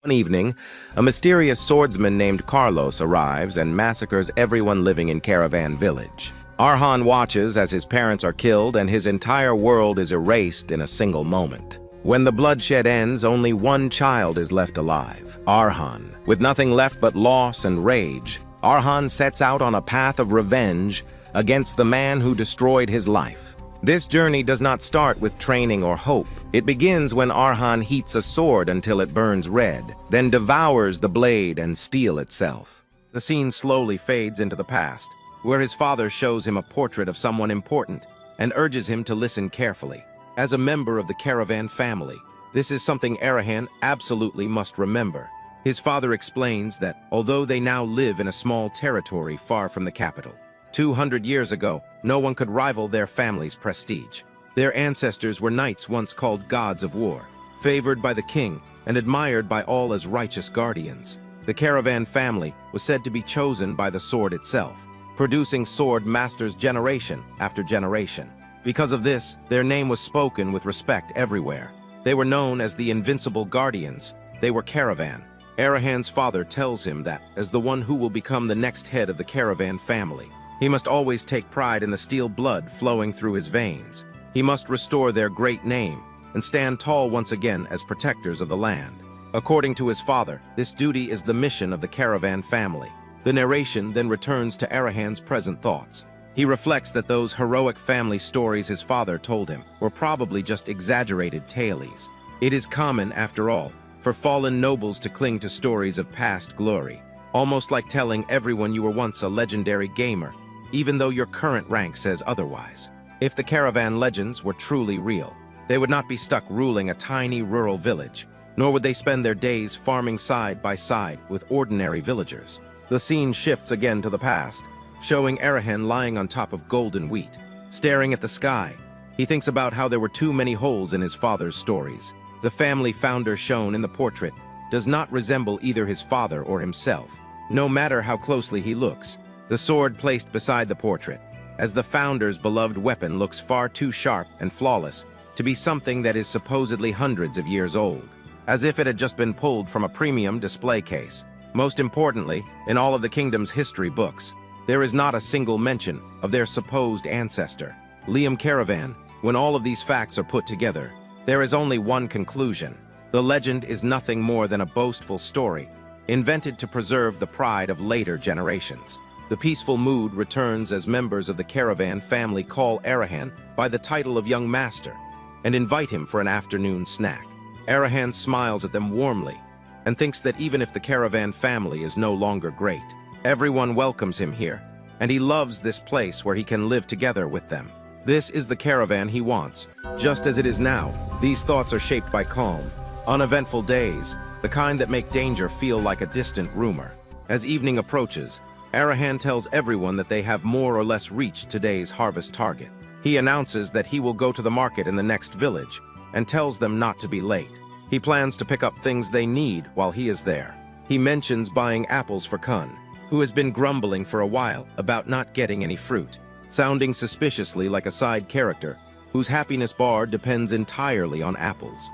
One evening, a mysterious swordsman named Carlos arrives and massacres everyone living in Caravan Village. Arhan watches as his parents are killed and his entire world is erased in a single moment. When the bloodshed ends, only one child is left alive, Arhan. With nothing left but loss and rage, Arhan sets out on a path of revenge against the man who destroyed his life. This journey does not start with training or hope. It begins when Arhan heats a sword until it burns red, then devours the blade and steel itself. The scene slowly fades into the past, where his father shows him a portrait of someone important and urges him to listen carefully. As a member of the Caravan family, this is something Arahan absolutely must remember. His father explains that although they now live in a small territory far from the capital, 200 years ago, no one could rival their family's prestige. Their ancestors were knights once called gods of war, favored by the king and admired by all as righteous guardians. The Caravan family was said to be chosen by the sword itself, producing sword masters generation after generation. Because of this, their name was spoken with respect everywhere. They were known as the Invincible Guardians. They were Caravan. Arahan's father tells him that, as the one who will become the next head of the Caravan family, he must always take pride in the steel blood flowing through his veins. He must restore their great name and stand tall once again as protectors of the land. According to his father, this duty is the mission of the Caravan family. The narration then returns to Arahan's present thoughts. He reflects that those heroic family stories his father told him were probably just exaggerated tales. It is common, after all, for fallen nobles to cling to stories of past glory, almost like telling everyone you were once a legendary gamer, even though your current rank says otherwise. If the Caravan legends were truly real, they would not be stuck ruling a tiny rural village, nor would they spend their days farming side by side with ordinary villagers. The scene shifts again to the past, showing Arahan lying on top of golden wheat, staring at the sky. He thinks about how there were too many holes in his father's stories. The family founder shown in the portrait does not resemble either his father or himself, no matter how closely he looks. The sword placed beside the portrait, as the founder's beloved weapon, looks far too sharp and flawless to be something that is supposedly hundreds of years old, as if it had just been pulled from a premium display case. Most importantly, in all of the kingdom's history books, there is not a single mention of their supposed ancestor, Liam Caravan. When all of these facts are put together, there is only one conclusion. The legend is nothing more than a boastful story, invented to preserve the pride of later generations. The peaceful mood returns as members of the Caravan family call Arahan by the title of Young Master and invite him for an afternoon snack. Arahan smiles at them warmly and thinks that even if the Caravan family is no longer great, everyone welcomes him here, and he loves this place where he can live together with them. This is the Caravan he wants, just as it is now. These thoughts are shaped by calm, uneventful days, the kind that make danger feel like a distant rumor. As evening approaches, Arahan tells everyone that they have more or less reached today's harvest target. He announces that he will go to the market in the next village and tells them not to be late. He plans to pick up things they need while he is there. He mentions buying apples for Kun, who has been grumbling for a while about not getting any fruit, sounding suspiciously like a side character whose happiness bar depends entirely on apples.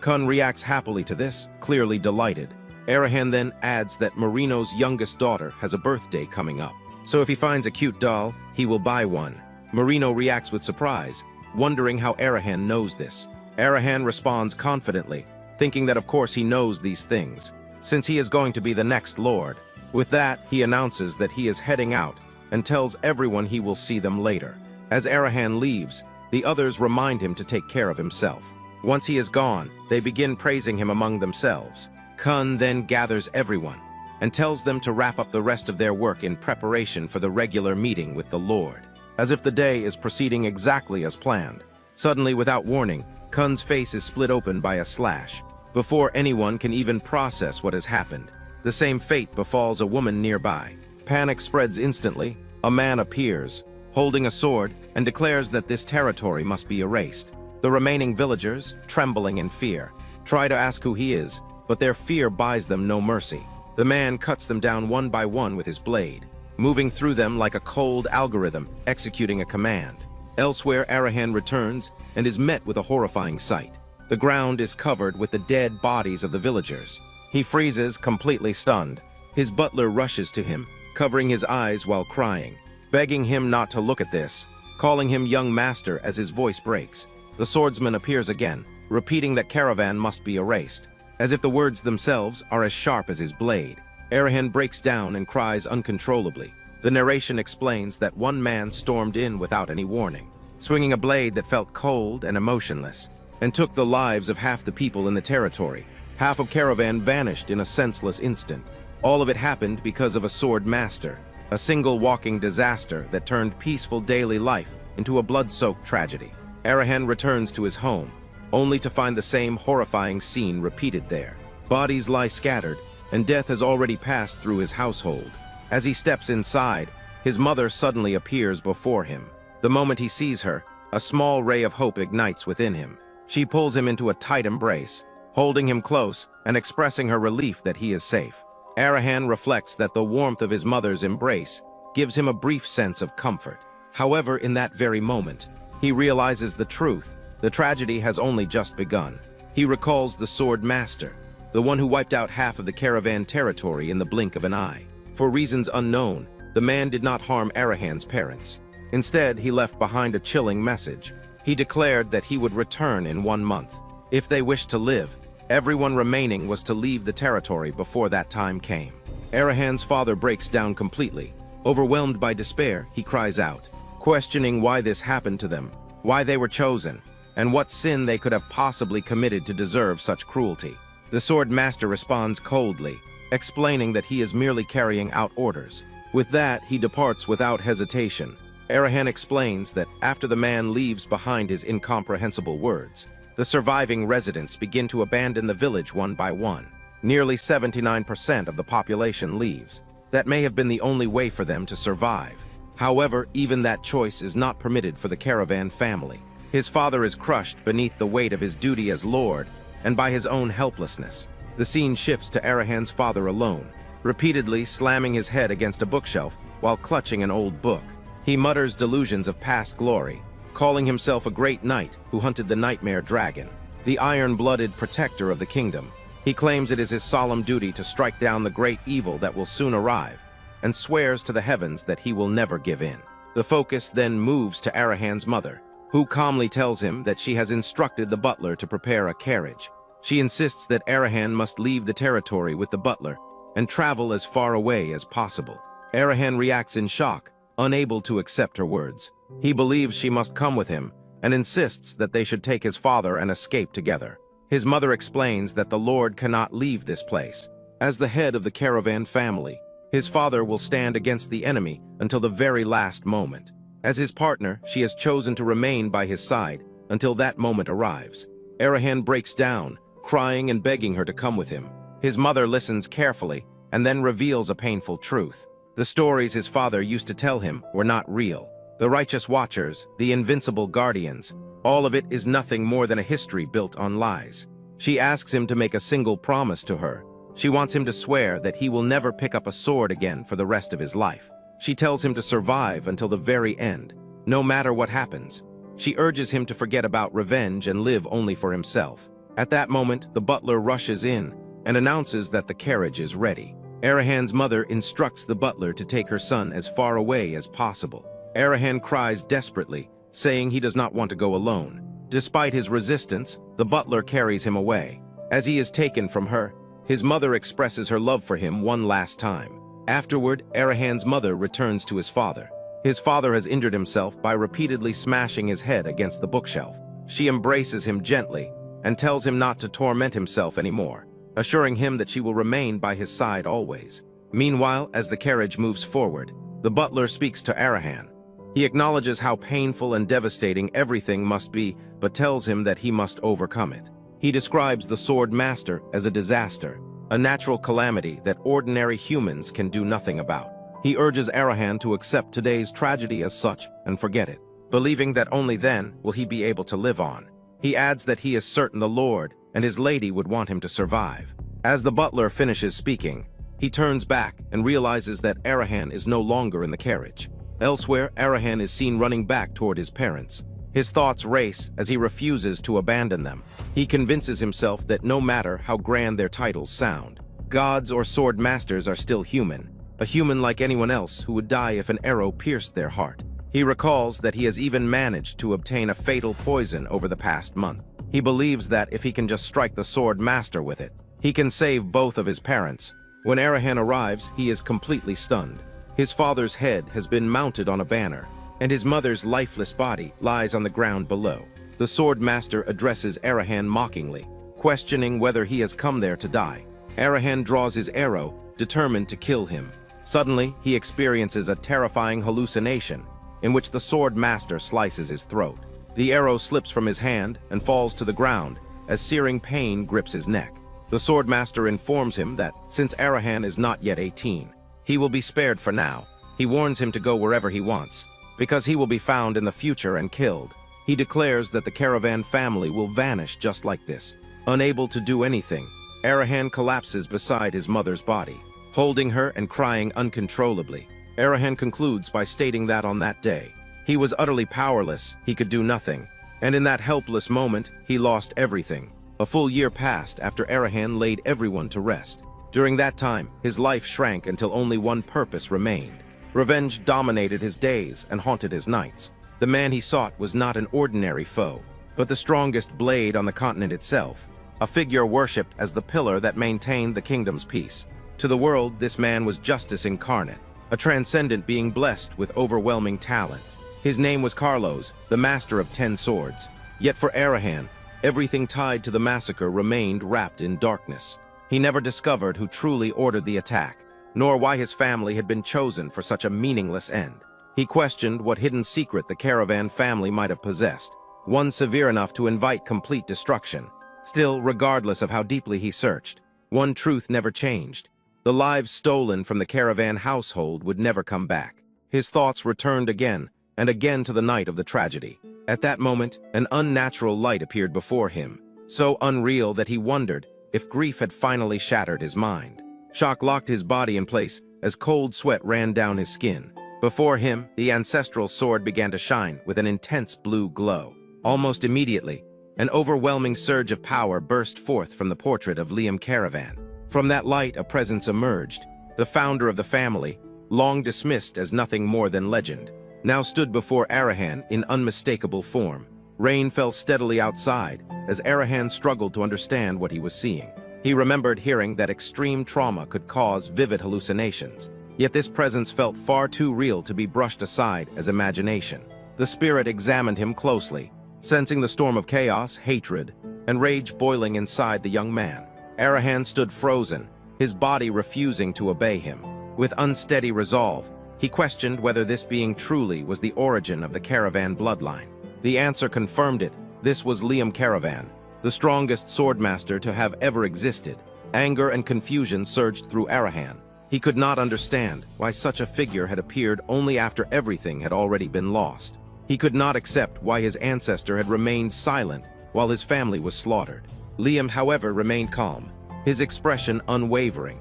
Kun reacts happily to this, clearly delighted. Arahan then adds that Marino's youngest daughter has a birthday coming up, so if he finds a cute doll, he will buy one. Marino reacts with surprise, wondering how Arahan knows this. Arahan responds confidently, thinking that of course he knows these things, since he is going to be the next lord. With that, he announces that he is heading out and tells everyone he will see them later. As Arahan leaves, the others remind him to take care of himself. Once he is gone, they begin praising him among themselves. Kun then gathers everyone and tells them to wrap up the rest of their work in preparation for the regular meeting with the Lord. As if the day is proceeding exactly as planned, suddenly, without warning, Kun's face is split open by a slash. Before anyone can even process what has happened, the same fate befalls a woman nearby. Panic spreads instantly. A man appears, holding a sword, and declares that this territory must be erased. The remaining villagers, trembling in fear, try to ask who he is, but their fear buys them no mercy. The man cuts them down one by one with his blade, moving through them like a cold algorithm executing a command. Elsewhere, Arahan returns and is met with a horrifying sight. The ground is covered with the dead bodies of the villagers. He freezes, completely stunned. His butler rushes to him, covering his eyes while crying, begging him not to look at this, calling him young master as his voice breaks. The swordsman appears again, repeating that Caravan must be erased, as if the words themselves are as sharp as his blade. Arahan breaks down and cries uncontrollably. The narration explains that one man stormed in without any warning, swinging a blade that felt cold and emotionless, and took the lives of half the people in the territory. Half of Caravan vanished in a senseless instant. All of it happened because of a Swordmaster, a single walking disaster that turned peaceful daily life into a blood-soaked tragedy. Arahan returns to his home, only to find the same horrifying scene repeated there. Bodies lie scattered, and death has already passed through his household. As he steps inside, his mother suddenly appears before him. The moment he sees her, a small ray of hope ignites within him. She pulls him into a tight embrace, holding him close and expressing her relief that he is safe. Arahan reflects that the warmth of his mother's embrace gives him a brief sense of comfort. However, in that very moment, he realizes the truth. The tragedy has only just begun. He recalls the Swordmaster, the one who wiped out half of the Caravan territory in the blink of an eye. For reasons unknown, the man did not harm Arahan's parents. Instead, he left behind a chilling message. He declared that he would return in 1 month. If they wished to live, everyone remaining was to leave the territory before that time came. Arahan's father breaks down completely. Overwhelmed by despair, he cries out, questioning why this happened to them, why they were chosen, and what sin they could have possibly committed to deserve such cruelty. The Swordmaster responds coldly, explaining that he is merely carrying out orders. With that, he departs without hesitation. Arahan explains that after the man leaves behind his incomprehensible words, the surviving residents begin to abandon the village one by one. Nearly 79% of the population leaves. That may have been the only way for them to survive. However, even that choice is not permitted for the Caravan family. His father is crushed beneath the weight of his duty as lord and by his own helplessness. The scene shifts to Arahan's father alone, repeatedly slamming his head against a bookshelf while clutching an old book. He mutters delusions of past glory, calling himself a great knight who hunted the nightmare dragon, the iron-blooded protector of the kingdom. He claims it is his solemn duty to strike down the great evil that will soon arrive, and swears to the heavens that he will never give in. The focus then moves to Arahan's mother, who calmly tells him that she has instructed the butler to prepare a carriage. She insists that Arahan must leave the territory with the butler and travel as far away as possible. Arahan reacts in shock, unable to accept her words. He believes she must come with him and insists that they should take his father and escape together. His mother explains that the Lord cannot leave this place. As the head of the Caravan family, his father will stand against the enemy until the very last moment. As his partner, she has chosen to remain by his side until that moment arrives. Arahan breaks down, crying and begging her to come with him. His mother listens carefully and then reveals a painful truth. The stories his father used to tell him were not real. The righteous watchers, the invincible guardians, all of it is nothing more than a history built on lies. She asks him to make a single promise to her. She wants him to swear that he will never pick up a sword again for the rest of his life. She tells him to survive until the very end, no matter what happens. She urges him to forget about revenge and live only for himself. At that moment, the butler rushes in and announces that the carriage is ready. Arahan's mother instructs the butler to take her son as far away as possible. Arahan cries desperately, saying he does not want to go alone. Despite his resistance, the butler carries him away. As he is taken from her, his mother expresses her love for him one last time. Afterward, Arahan's mother returns to his father. His father has injured himself by repeatedly smashing his head against the bookshelf. She embraces him gently and tells him not to torment himself anymore, assuring him that she will remain by his side always. Meanwhile, as the carriage moves forward, the butler speaks to Arahan. He acknowledges how painful and devastating everything must be, but tells him that he must overcome it. He describes the Swordmaster as a disaster, a natural calamity that ordinary humans can do nothing about. He urges Arahan to accept today's tragedy as such and forget it, believing that only then will he be able to live on. He adds that he is certain the Lord and his lady would want him to survive. As the butler finishes speaking, he turns back and realizes that Arahan is no longer in the carriage. Elsewhere, Arahan is seen running back toward his parents. His thoughts race as he refuses to abandon them. He convinces himself that no matter how grand their titles sound, Gods or sword masters are still human, a human like anyone else who would die if an arrow pierced their heart. He recalls that he has even managed to obtain a fatal poison over the past month. He believes that if he can just strike the Swordmaster with it, he can save both of his parents. When Arahan arrives, he is completely stunned. His father's head has been mounted on a banner, and his mother's lifeless body lies on the ground below. The Swordmaster addresses Arahan mockingly, questioning whether he has come there to die. Arahan draws his arrow, determined to kill him. Suddenly, he experiences a terrifying hallucination in which the Swordmaster slices his throat. The arrow slips from his hand and falls to the ground as searing pain grips his neck. The Swordmaster informs him that since Arahan is not yet 18, he will be spared for now. He warns him to go wherever he wants, because he will be found in the future and killed. He declares that the caravan family will vanish just like this. Unable to do anything, Arahan collapses beside his mother's body, holding her and crying uncontrollably. Arahan concludes by stating that on that day, he was utterly powerless, he could do nothing, and in that helpless moment, he lost everything. A full year passed after Arahan laid everyone to rest. During that time, his life shrank until only one purpose remained. Revenge dominated his days and haunted his nights. The man he sought was not an ordinary foe, but the strongest blade on the continent itself, a figure worshipped as the pillar that maintained the kingdom's peace. To the world, this man was justice incarnate, a transcendent being blessed with overwhelming talent. His name was Carlos, the master of 10 swords. Yet for Arahan, everything tied to the massacre remained wrapped in darkness. He never discovered who truly ordered the attack, nor why his family had been chosen for such a meaningless end. He questioned what hidden secret the caravan family might have possessed, one severe enough to invite complete destruction. Still, regardless of how deeply he searched, one truth never changed. The lives stolen from the caravan household would never come back. His thoughts returned again and again to the night of the tragedy. At that moment, an unnatural light appeared before him, so unreal that he wondered if grief had finally shattered his mind. Shock locked his body in place as cold sweat ran down his skin. Before him, the ancestral sword began to shine with an intense blue glow. Almost immediately, an overwhelming surge of power burst forth from the portrait of Liam Caravan. From that light, a presence emerged. The founder of the family, long dismissed as nothing more than legend, now stood before Arahan in unmistakable form. Rain fell steadily outside as Arahan struggled to understand what he was seeing. He remembered hearing that extreme trauma could cause vivid hallucinations, yet this presence felt far too real to be brushed aside as imagination. The spirit examined him closely, sensing the storm of chaos, hatred, and rage boiling inside the young man. Arahan stood frozen, his body refusing to obey him. With unsteady resolve, he questioned whether this being truly was the origin of the caravan bloodline. The answer confirmed it. This was Liam Caravan, the strongest swordmaster to have ever existed. Anger and confusion surged through Arahan. He could not understand why such a figure had appeared only after everything had already been lost. He could not accept why his ancestor had remained silent while his family was slaughtered. Liam, however, remained calm, his expression unwavering.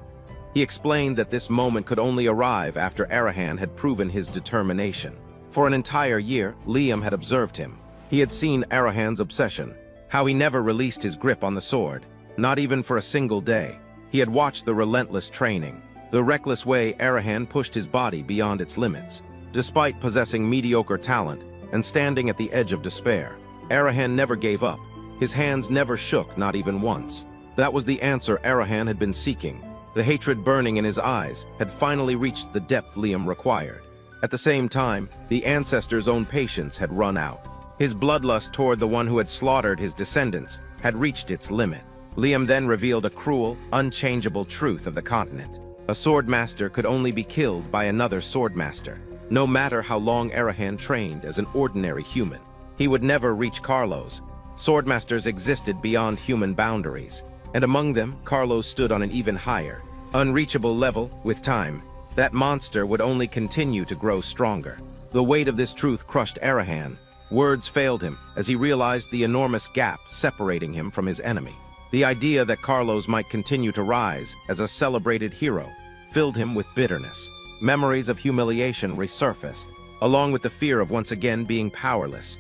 He explained that this moment could only arrive after Arahan had proven his determination. For an entire year, Liam had observed him. He had seen Arahan's obsession, how he never released his grip on the sword, not even for a single day. He had watched the relentless training, the reckless way Arahan pushed his body beyond its limits. Despite possessing mediocre talent and standing at the edge of despair, Arahan never gave up. His hands never shook, not even once. That was the answer Arahan had been seeking. The hatred burning in his eyes had finally reached the depth Liam required. At the same time, the ancestor's own patience had run out. His bloodlust toward the one who had slaughtered his descendants had reached its limit. Liam then revealed a cruel, unchangeable truth of the continent. A swordmaster could only be killed by another swordmaster. No matter how long Arahan trained as an ordinary human, he would never reach Carlos. Swordmasters existed beyond human boundaries, and among them, Carlos stood on an even higher, unreachable level. With time, that monster would only continue to grow stronger. The weight of this truth crushed Arahan. Words failed him as he realized the enormous gap separating him from his enemy. The idea that Carlos might continue to rise as a celebrated hero filled him with bitterness. Memories of humiliation resurfaced, along with the fear of once again being powerless.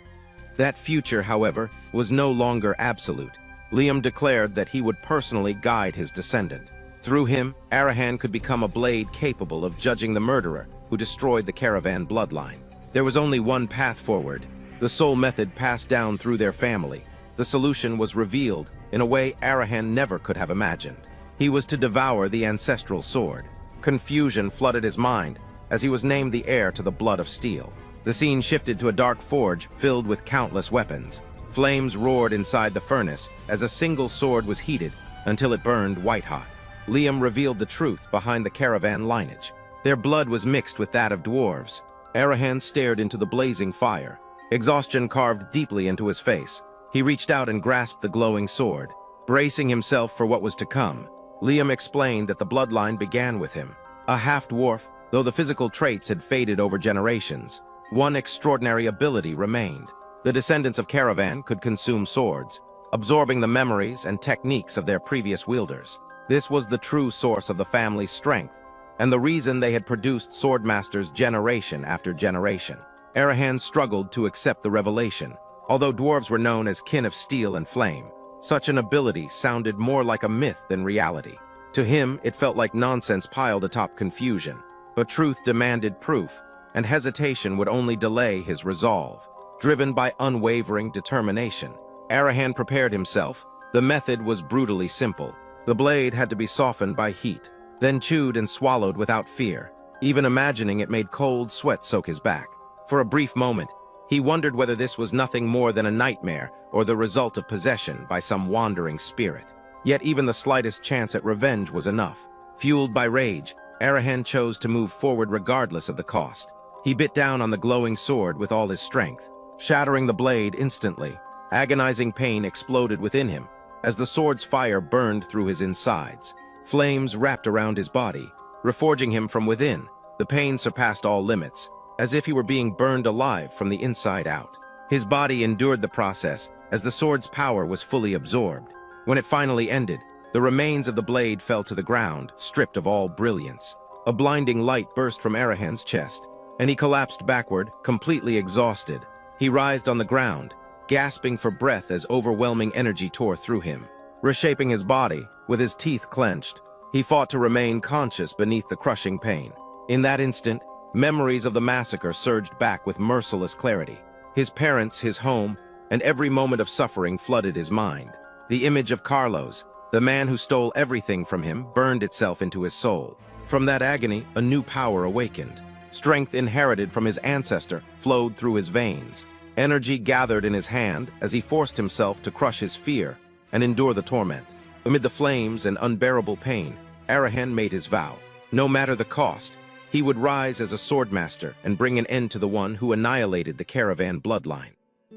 That future, however, was no longer absolute. Liam declared that he would personally guide his descendant. Through him, Arahan could become a blade capable of judging the murderer who destroyed the caravan bloodline. There was only one path forward, the soul method passed down through their family. The solution was revealed in a way Arahan never could have imagined. He was to devour the ancestral sword. Confusion flooded his mind as he was named the heir to the blood of steel. The scene shifted to a dark forge filled with countless weapons. Flames roared inside the furnace as a single sword was heated until it burned white-hot. Liam revealed the truth behind the caravan lineage. Their blood was mixed with that of dwarves. Arahan stared into the blazing fire. Exhaustion carved deeply into his face. He reached out and grasped the glowing sword. Bracing himself for what was to come, Liam explained that the bloodline began with him. A half-dwarf, though the physical traits had faded over generations, one extraordinary ability remained. The descendants of Caravan could consume swords, absorbing the memories and techniques of their previous wielders. This was the true source of the family's strength, and the reason they had produced Swordmasters generation after generation. Arahan struggled to accept the revelation. Although dwarves were known as kin of steel and flame, such an ability sounded more like a myth than reality. To him, it felt like nonsense piled atop confusion. But truth demanded proof, and hesitation would only delay his resolve. Driven by unwavering determination, Arahan prepared himself. The method was brutally simple. The blade had to be softened by heat, then chewed and swallowed without fear. Even imagining it made cold sweat soak his back. For a brief moment, he wondered whether this was nothing more than a nightmare or the result of possession by some wandering spirit. Yet even the slightest chance at revenge was enough. Fueled by rage, Arahan chose to move forward regardless of the cost. He bit down on the glowing sword with all his strength, shattering the blade instantly. Agonizing pain exploded within him as the sword's fire burned through his insides. Flames wrapped around his body, reforging him from within. The pain surpassed all limits, as if he were being burned alive from the inside out. His body endured the process as the sword's power was fully absorbed. When it finally ended, the remains of the blade fell to the ground, stripped of all brilliance. A blinding light burst from Arahan's chest, and he collapsed backward, completely exhausted. He writhed on the ground, gasping for breath as overwhelming energy tore through him. Reshaping his body, with his teeth clenched, he fought to remain conscious beneath the crushing pain. In that instant, memories of the massacre surged back with merciless clarity. His parents, his home, and every moment of suffering flooded his mind. The image of Carlos, the man who stole everything from him, burned itself into his soul. From that agony, a new power awakened. Strength inherited from his ancestor flowed through his veins. Energy gathered in his hand as he forced himself to crush his fear and endure the torment. Amid the flames and unbearable pain, Arahan made his vow. No matter the cost, he would rise as a swordmaster and bring an end to the one who annihilated the caravan bloodline.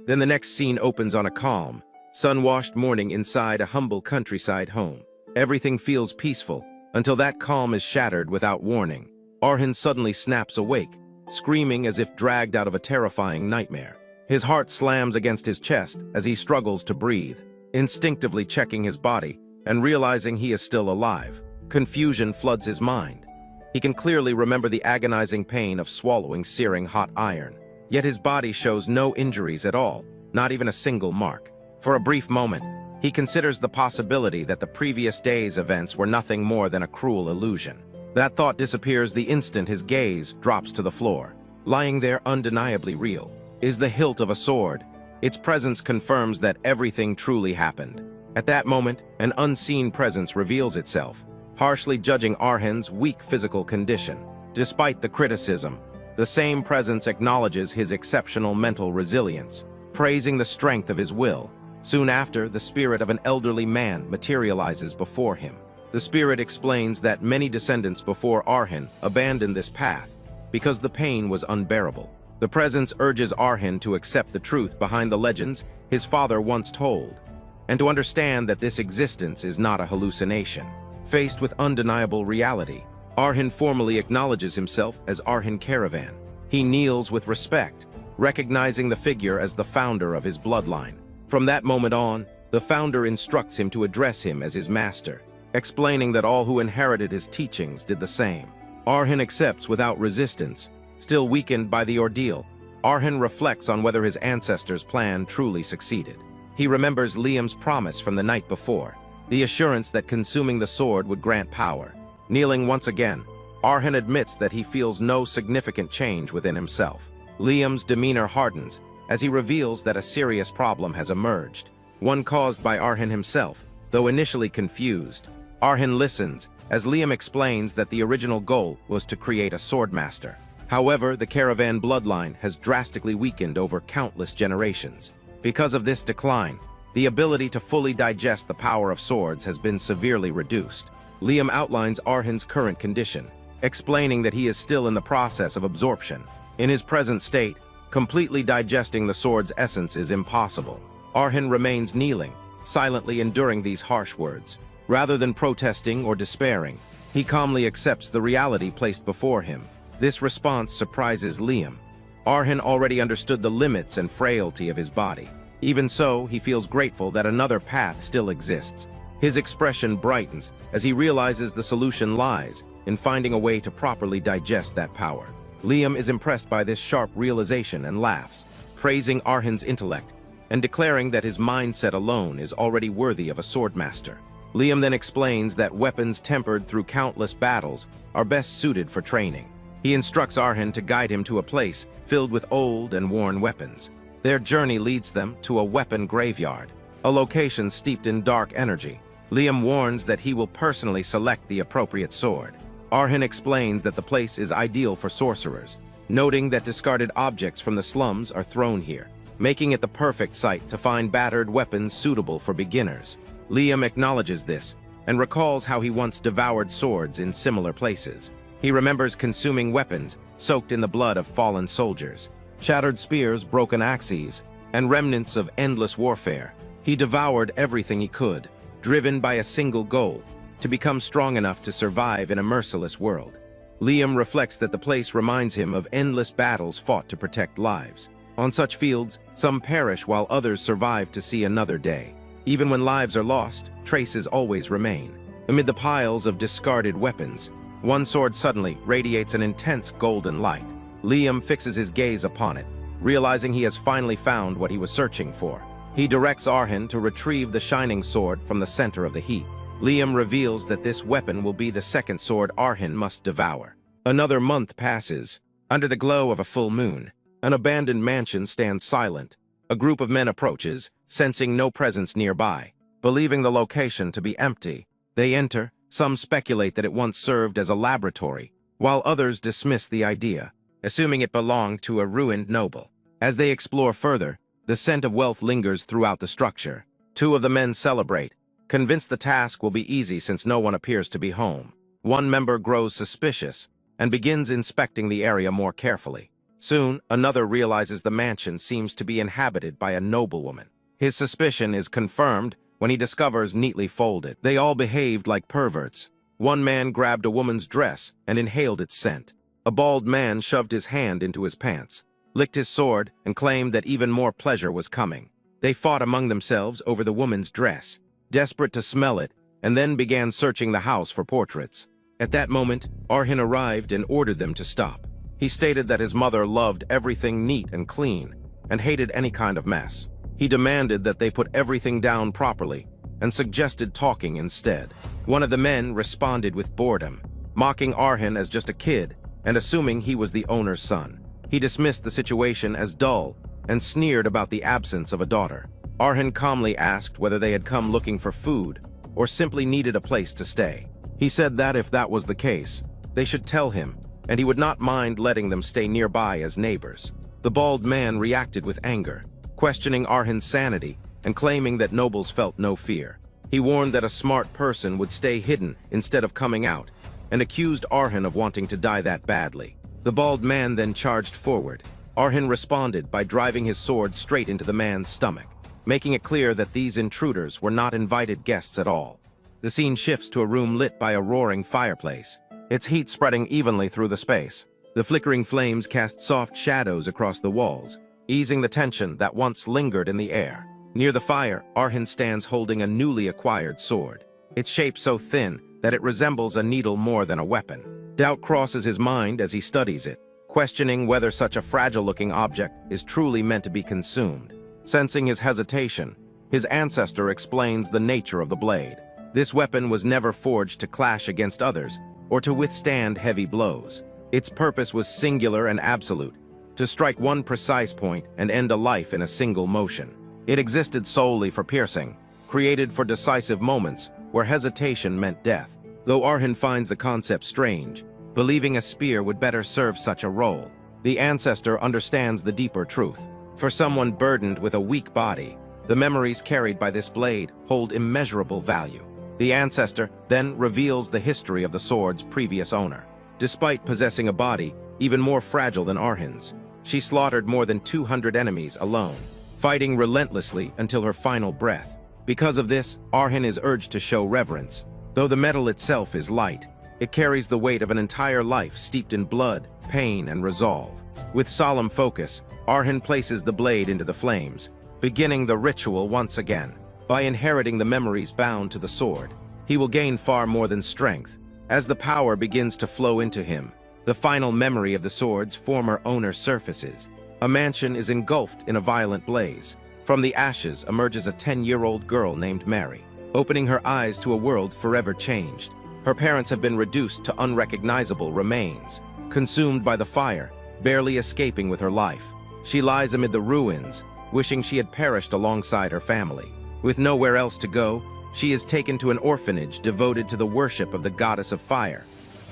Then the next scene opens on a calm, sun-washed morning inside a humble countryside home. Everything feels peaceful until that calm is shattered without warning. Arhan suddenly snaps awake, screaming as if dragged out of a terrifying nightmare. His heart slams against his chest as he struggles to breathe, instinctively checking his body and realizing he is still alive. Confusion floods his mind. He can clearly remember the agonizing pain of swallowing searing hot iron. Yet his body shows no injuries at all, not even a single mark. For a brief moment, he considers the possibility that the previous day's events were nothing more than a cruel illusion. That thought disappears the instant his gaze drops to the floor. Lying there undeniably real is the hilt of a sword. Its presence confirms that everything truly happened. At that moment, an unseen presence reveals itself, harshly judging Arhan's weak physical condition. Despite the criticism, the same presence acknowledges his exceptional mental resilience, praising the strength of his will. Soon after, the spirit of an elderly man materializes before him. The spirit explains that many descendants before Arhan abandoned this path because the pain was unbearable. The presence urges Arhan to accept the truth behind the legends his father once told, and to understand that this existence is not a hallucination. Faced with undeniable reality, Arhan formally acknowledges himself as Arhan Caravan. He kneels with respect, recognizing the figure as the founder of his bloodline. From that moment on, the founder instructs him to address him as his master, explaining that all who inherited his teachings did the same. Arhan accepts without resistance. Still weakened by the ordeal, Arhan reflects on whether his ancestors' plan truly succeeded. He remembers Liam's promise from the night before. the assurance that consuming the sword would grant power. Kneeling once again, Arhan admits that he feels no significant change within himself. Liam's demeanor hardens as he reveals that a serious problem has emerged, one caused by Arhan himself. Though initially confused, Arhan listens as Liam explains that the original goal was to create a Swordmaster. However, the caravan bloodline has drastically weakened over countless generations. Because of this decline, the ability to fully digest the power of swords has been severely reduced. Liam outlines Arhan's current condition, explaining that he is still in the process of absorption. In his present state, completely digesting the sword's essence is impossible. Arhan remains kneeling, silently enduring these harsh words. Rather than protesting or despairing, he calmly accepts the reality placed before him. This response surprises Liam. Arhan already understood the limits and frailty of his body. Even so, he feels grateful that another path still exists. His expression brightens as he realizes the solution lies in finding a way to properly digest that power. Liam is impressed by this sharp realization and laughs, praising Arhan's intellect and declaring that his mindset alone is already worthy of a swordmaster. Liam then explains that weapons tempered through countless battles are best suited for training. He instructs Arhan to guide him to a place filled with old and worn weapons. Their journey leads them to a weapon graveyard, a location steeped in dark energy. Liam warns that he will personally select the appropriate sword. Arhan explains that the place is ideal for sorcerers, noting that discarded objects from the slums are thrown here, making it the perfect site to find battered weapons suitable for beginners. Liam acknowledges this and recalls how he once devoured swords in similar places. He remembers consuming weapons soaked in the blood of fallen soldiers, shattered spears, broken axes, and remnants of endless warfare. He devoured everything he could, driven by a single goal: to become strong enough to survive in a merciless world. Liam reflects that the place reminds him of endless battles fought to protect lives. On such fields, some perish while others survive to see another day. Even when lives are lost, traces always remain. Amid the piles of discarded weapons, one sword suddenly radiates an intense golden light. Liam fixes his gaze upon it, realizing he has finally found what he was searching for. He directs Arhan to retrieve the shining sword from the center of the heap. Liam reveals that this weapon will be the second sword Arhan must devour. Another month passes. Under the glow of a full moon, an abandoned mansion stands silent. A group of men approaches, sensing no presence nearby. Believing the location to be empty, they enter. Some speculate that it once served as a laboratory, while others dismiss the idea, assuming it belonged to a ruined noble. As they explore further, the scent of wealth lingers throughout the structure. Two of the men celebrate, convinced the task will be easy since no one appears to be home. One member grows suspicious and begins inspecting the area more carefully. Soon, another realizes the mansion seems to be inhabited by a noblewoman. His suspicion is confirmed when he discovers neatly folded. They all behaved like perverts. One man grabbed a woman's dress and inhaled its scent. A bald man shoved his hand into his pants, licked his sword, and claimed that even more pleasure was coming. They fought among themselves over the woman's dress, desperate to smell it, and then began searching the house for portraits. At that moment, Arhan arrived and ordered them to stop. He stated that his mother loved everything neat and clean, and hated any kind of mess. He demanded that they put everything down properly, and suggested talking instead. One of the men responded with boredom, mocking Arhan as just a kid, and assuming he was the owner's son. He dismissed the situation as dull, and sneered about the absence of a daughter. Arhan calmly asked whether they had come looking for food, or simply needed a place to stay. He said that if that was the case, they should tell him, and he would not mind letting them stay nearby as neighbors. The bald man reacted with anger, questioning Arhan's sanity and claiming that nobles felt no fear. He warned that a smart person would stay hidden instead of coming out, and accused Arhan of wanting to die that badly. The bald man then charged forward. Arhan responded by driving his sword straight into the man's stomach, making it clear that these intruders were not invited guests at all. The scene shifts to a room lit by a roaring fireplace, its heat spreading evenly through the space. The flickering flames cast soft shadows across the walls, easing the tension that once lingered in the air. Near the fire, Arhan stands holding a newly acquired sword. Its shape so thin that it resembles a needle more than a weapon. Doubt crosses his mind as he studies it, questioning whether such a fragile-looking object is truly meant to be consumed. Sensing his hesitation, his ancestor explains the nature of the blade. This weapon was never forged to clash against others or to withstand heavy blows. Its purpose was singular and absolute, to strike one precise point and end a life in a single motion. It existed solely for piercing, created for decisive moments where hesitation meant death. Though Arhin finds the concept strange, believing a spear would better serve such a role, the ancestor understands the deeper truth. For someone burdened with a weak body, the memories carried by this blade hold immeasurable value. The ancestor then reveals the history of the sword's previous owner. Despite possessing a body even more fragile than Arhin's, she slaughtered more than 200 enemies alone, fighting relentlessly until her final breath. Because of this, Arhin is urged to show reverence. Though the metal itself is light, it carries the weight of an entire life steeped in blood, pain, and resolve. With solemn focus, Arhin places the blade into the flames, beginning the ritual once again. By inheriting the memories bound to the sword, he will gain far more than strength. As the power begins to flow into him, the final memory of the sword's former owner surfaces. A mansion is engulfed in a violent blaze. From the ashes emerges a 10-year-old girl named Mary, opening her eyes to a world forever changed. Her parents have been reduced to unrecognizable remains, consumed by the fire, barely escaping with her life. She lies amid the ruins, wishing she had perished alongside her family. With nowhere else to go, she is taken to an orphanage devoted to the worship of the goddess of fire.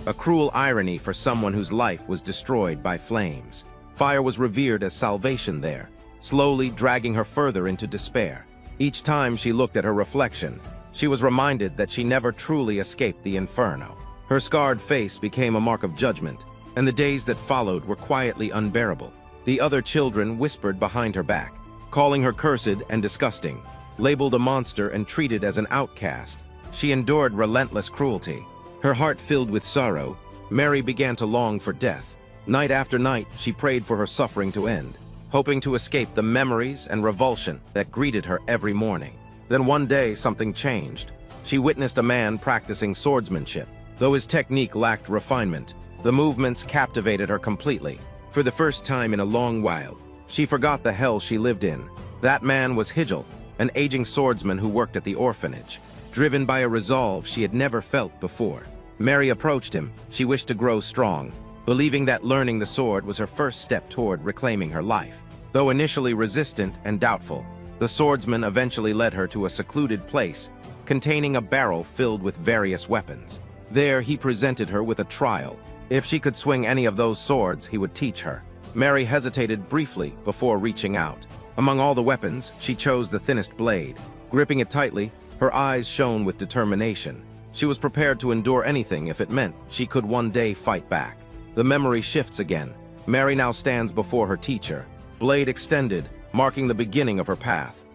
A cruel irony for someone whose life was destroyed by flames. Fire was revered as salvation there, slowly dragging her further into despair. Each time she looked at her reflection, she was reminded that she never truly escaped the inferno. Her scarred face became a mark of judgment, and the days that followed were quietly unbearable. The other children whispered behind her back, calling her cursed and disgusting. Labeled a monster and treated as an outcast, she endured relentless cruelty. Her heart filled with sorrow, Mary began to long for death. Night after night, she prayed for her suffering to end, hoping to escape the memories and revulsion that greeted her every morning. Then one day, something changed. She witnessed a man practicing swordsmanship. Though his technique lacked refinement, the movements captivated her completely. For the first time in a long while, she forgot the hell she lived in. That man was Hijil, an aging swordsman who worked at the orphanage, driven by a resolve she had never felt before. Mary approached him. She wished to grow strong, believing that learning the sword was her first step toward reclaiming her life. Though initially resistant and doubtful, the swordsman eventually led her to a secluded place containing a barrel filled with various weapons. There he presented her with a trial. If she could swing any of those swords, he would teach her. Mary hesitated briefly before reaching out. Among all the weapons, she chose the thinnest blade. Gripping it tightly, her eyes shone with determination. She was prepared to endure anything if it meant she could one day fight back. The memory shifts again. Mary now stands before her teacher, blade extended, marking the beginning of her path.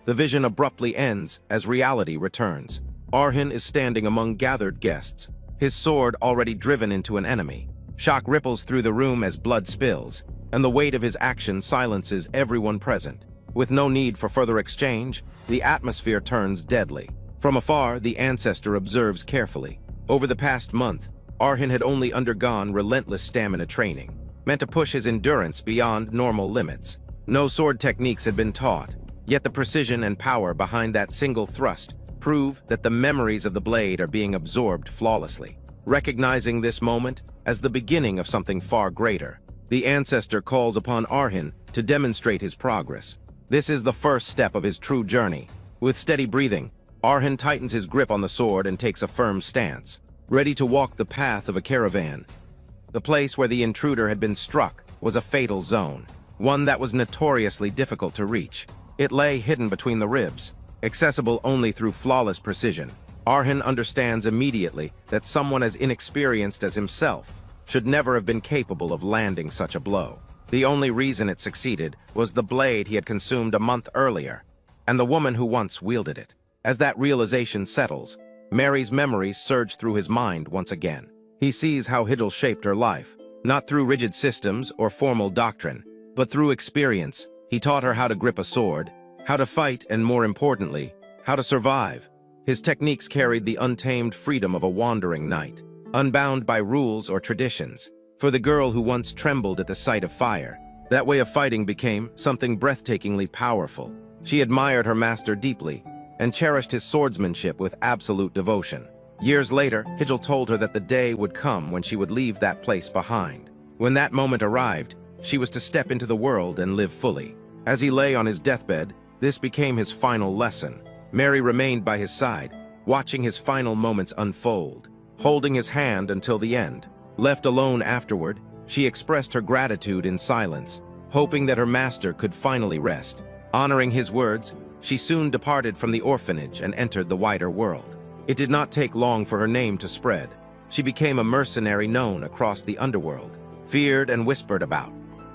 The vision abruptly ends as reality returns. Arhin is standing among gathered guests, his sword already driven into an enemy. Shock ripples through the room as blood spills, and the weight of his action silences everyone present. With no need for further exchange, the atmosphere turns deadly. From afar, the ancestor observes carefully. Over the past month, Arhin had only undergone relentless stamina training, meant to push his endurance beyond normal limits. No sword techniques had been taught, yet the precision and power behind that single thrust prove that the memories of the blade are being absorbed flawlessly. Recognizing this moment as the beginning of something far greater, the ancestor calls upon Arhin to demonstrate his progress. This is the first step of his true journey. With steady breathing, Arhin tightens his grip on the sword and takes a firm stance, ready to walk the path of a caravan. The place where the intruder had been struck was a fatal zone, one that was notoriously difficult to reach. It lay hidden between the ribs, accessible only through flawless precision. Arhin understands immediately that someone as inexperienced as himself should never have been capable of landing such a blow. The only reason it succeeded was the blade he had consumed a month earlier, and the woman who once wielded it. As that realization settles, Mary's memories surge through his mind once again. He sees how Hijil shaped her life, not through rigid systems or formal doctrine, but through experience. He taught her how to grip a sword, how to fight, and more importantly, how to survive. His techniques carried the untamed freedom of a wandering knight, unbound by rules or traditions. For the girl who once trembled at the sight of fire, that way of fighting became something breathtakingly powerful. She admired her master deeply, and cherished his swordsmanship with absolute devotion. Years later, Hijal told her that the day would come when she would leave that place behind. When that moment arrived, she was to step into the world and live fully. As he lay on his deathbed, this became his final lesson. Mary remained by his side, watching his final moments unfold, holding his hand until the end. Left alone afterward, she expressed her gratitude in silence, hoping that her master could finally rest. Honoring his words, she soon departed from the orphanage and entered the wider world. It did not take long for her name to spread. She became a mercenary known across the underworld, feared and whispered about.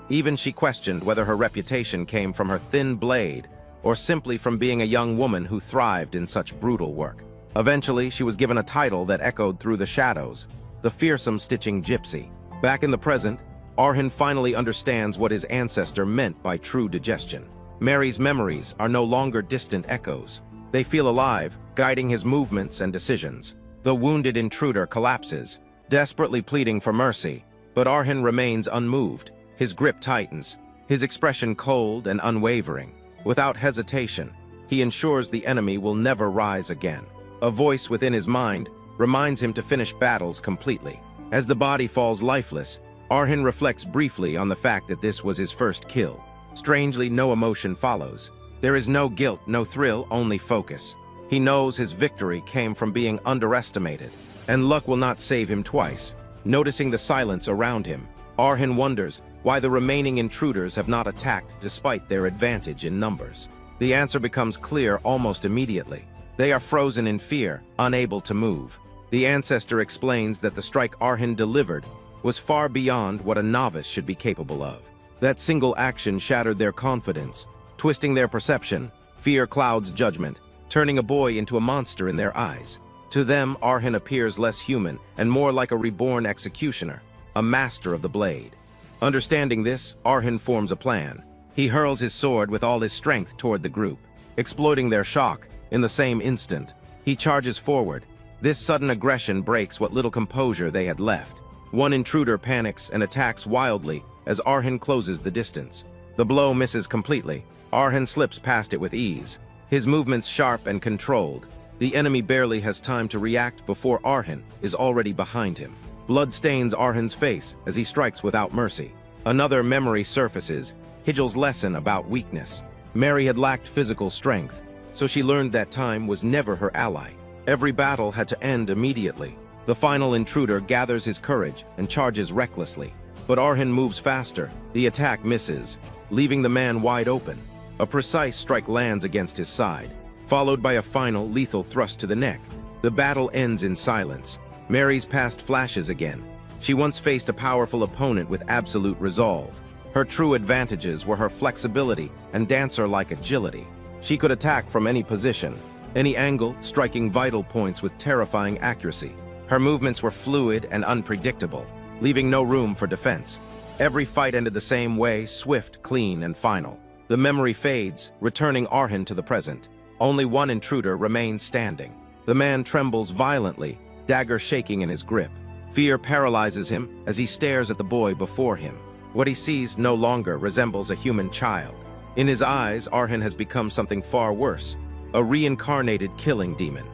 Even she questioned whether her reputation came from her thin blade or simply from being a young woman who thrived in such brutal work. Eventually, she was given a title that echoed through the shadows, the fearsome stitching gypsy. Back in the present, Arhan finally understands what his ancestor meant by true digestion. Mary's memories are no longer distant echoes. They feel alive, guiding his movements and decisions. The wounded intruder collapses, desperately pleading for mercy, but Arhan remains unmoved. His grip tightens, his expression cold and unwavering. Without hesitation, he ensures the enemy will never rise again. A voice within his mind reminds him to finish battles completely. As the body falls lifeless, Arhan reflects briefly on the fact that this was his first kill. Strangely, no emotion follows. There is no guilt, no thrill, only focus. He knows his victory came from being underestimated, and luck will not save him twice. Noticing the silence around him, Arhan wonders why the remaining intruders have not attacked despite their advantage in numbers. The answer becomes clear almost immediately. They are frozen in fear, unable to move. The ancestor explains that the strike Arhan delivered was far beyond what a novice should be capable of. That single action shattered their confidence, twisting their perception. Fear clouds judgment, turning a boy into a monster in their eyes. To them, Arhan appears less human and more like a reborn executioner, a master of the blade. Understanding this, Arhan forms a plan. He hurls his sword with all his strength toward the group. Exploiting their shock, in the same instant, he charges forward. This sudden aggression breaks what little composure they had left. One intruder panics and attacks wildly as Arhan closes the distance. The blow misses completely. Arhan slips past it with ease, his movements sharp and controlled. The enemy barely has time to react before Arhan is already behind him. Blood stains Arhan's face as he strikes without mercy. Another memory surfaces, Hijal's lesson about weakness. Mary had lacked physical strength, so she learned that time was never her ally. Every battle had to end immediately. The final intruder gathers his courage and charges recklessly. But Arhan moves faster. The attack misses, leaving the man wide open. A precise strike lands against his side, followed by a final lethal thrust to the neck. The battle ends in silence. Mary's past flashes again. She once faced a powerful opponent with absolute resolve. Her true advantages were her flexibility and dancer-like agility. She could attack from any position, any angle, striking vital points with terrifying accuracy. Her movements were fluid and unpredictable, leaving no room for defense. Every fight ended the same way, swift, clean, and final. The memory fades, returning Arhan to the present. Only one intruder remains standing. The man trembles violently, dagger shaking in his grip. Fear paralyzes him as he stares at the boy before him. What he sees no longer resembles a human child. In his eyes, Arhan has become something far worse, a reincarnated killing demon.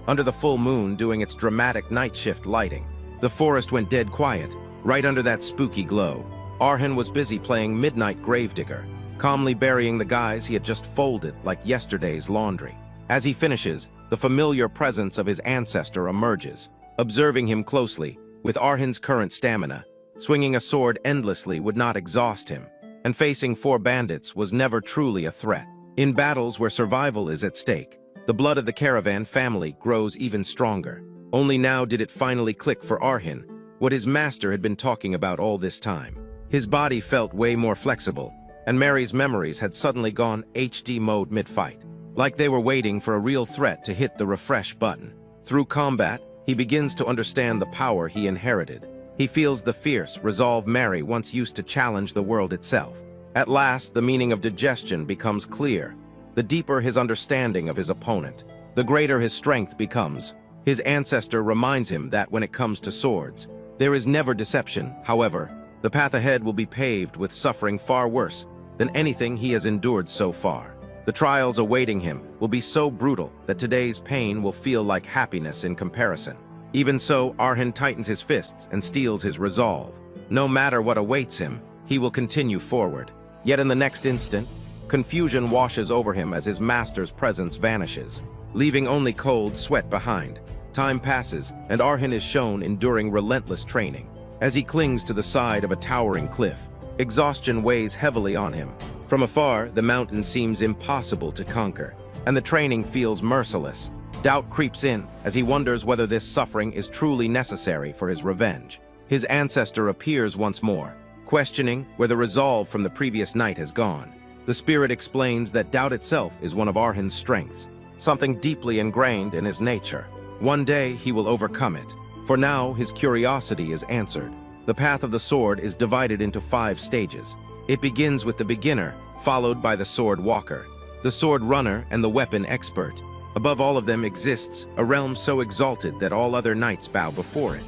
Under the full moon doing its dramatic night shift lighting, the forest went dead quiet. Right under that spooky glow, Arhan was busy playing midnight gravedigger, calmly burying the guys he had just folded like yesterday's laundry. As he finishes, the familiar presence of his ancestor emerges. Observing him closely, with Arhan's current stamina, swinging a sword endlessly would not exhaust him, and facing 4 bandits was never truly a threat. In battles where survival is at stake, the blood of the caravan family grows even stronger. Only now did it finally click for Arhan what his master had been talking about all this time. His body felt way more flexible, and Mary's memories had suddenly gone HD mode mid-fight, like they were waiting for a real threat to hit the refresh button. Through combat, he begins to understand the power he inherited. He feels the fierce resolve Mary once used to challenge the world itself. At last, the meaning of digestion becomes clear. The deeper his understanding of his opponent, the greater his strength becomes. His ancestor reminds him that when it comes to swords, there is never deception. However, the path ahead will be paved with suffering far worse than anything he has endured so far. The trials awaiting him will be so brutal that today's pain will feel like happiness in comparison. Even so, Arhan tightens his fists and steels his resolve. No matter what awaits him, he will continue forward. Yet in the next instant, confusion washes over him as his master's presence vanishes, leaving only cold sweat behind. Time passes, and Arhan is shown enduring relentless training. As he clings to the side of a towering cliff, exhaustion weighs heavily on him. From afar, the mountain seems impossible to conquer, and the training feels merciless. Doubt creeps in as he wonders whether this suffering is truly necessary for his revenge. His ancestor appears once more, questioning where the resolve from the previous night has gone. The spirit explains that doubt itself is one of Arhan's strengths, something deeply ingrained in his nature. One day he will overcome it. For now, his curiosity is answered. The path of the sword is divided into 5 stages. It begins with the beginner, followed by the sword walker, the sword runner, and the weapon expert. Above all of them exists a realm so exalted that all other knights bow before it.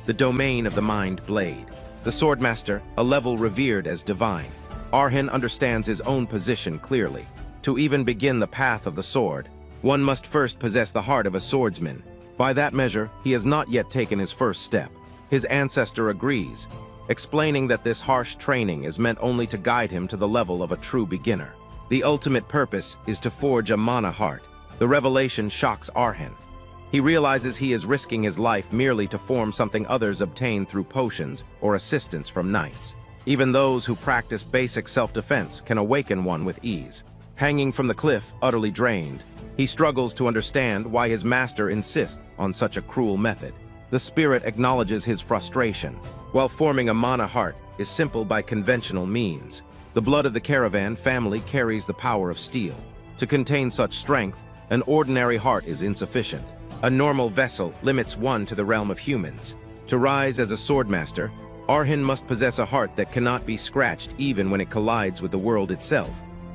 The domain of the mind blade. The Swordmaster, a level revered as divine. Arhan understands his own position clearly. To even begin the path of the sword, one must first possess the heart of a swordsman. By that measure, he has not yet taken his first step. His ancestor agrees, explaining that this harsh training is meant only to guide him to the level of a true beginner. The ultimate purpose is to forge a mana heart. The revelation shocks Arhan. He realizes he is risking his life merely to form something others obtain through potions or assistance from knights. Even those who practice basic self-defense can awaken one with ease. Hanging from the cliff, utterly drained, he struggles to understand why his master insists on such a cruel method. The spirit acknowledges his frustration. While forming a mana heart is simple by conventional means, the blood of the caravan family carries the power of steel. To contain such strength, an ordinary heart is insufficient. A normal vessel limits one to the realm of humans. To rise as a swordmaster, Arhan must possess a heart that cannot be scratched even when it collides with the world itself.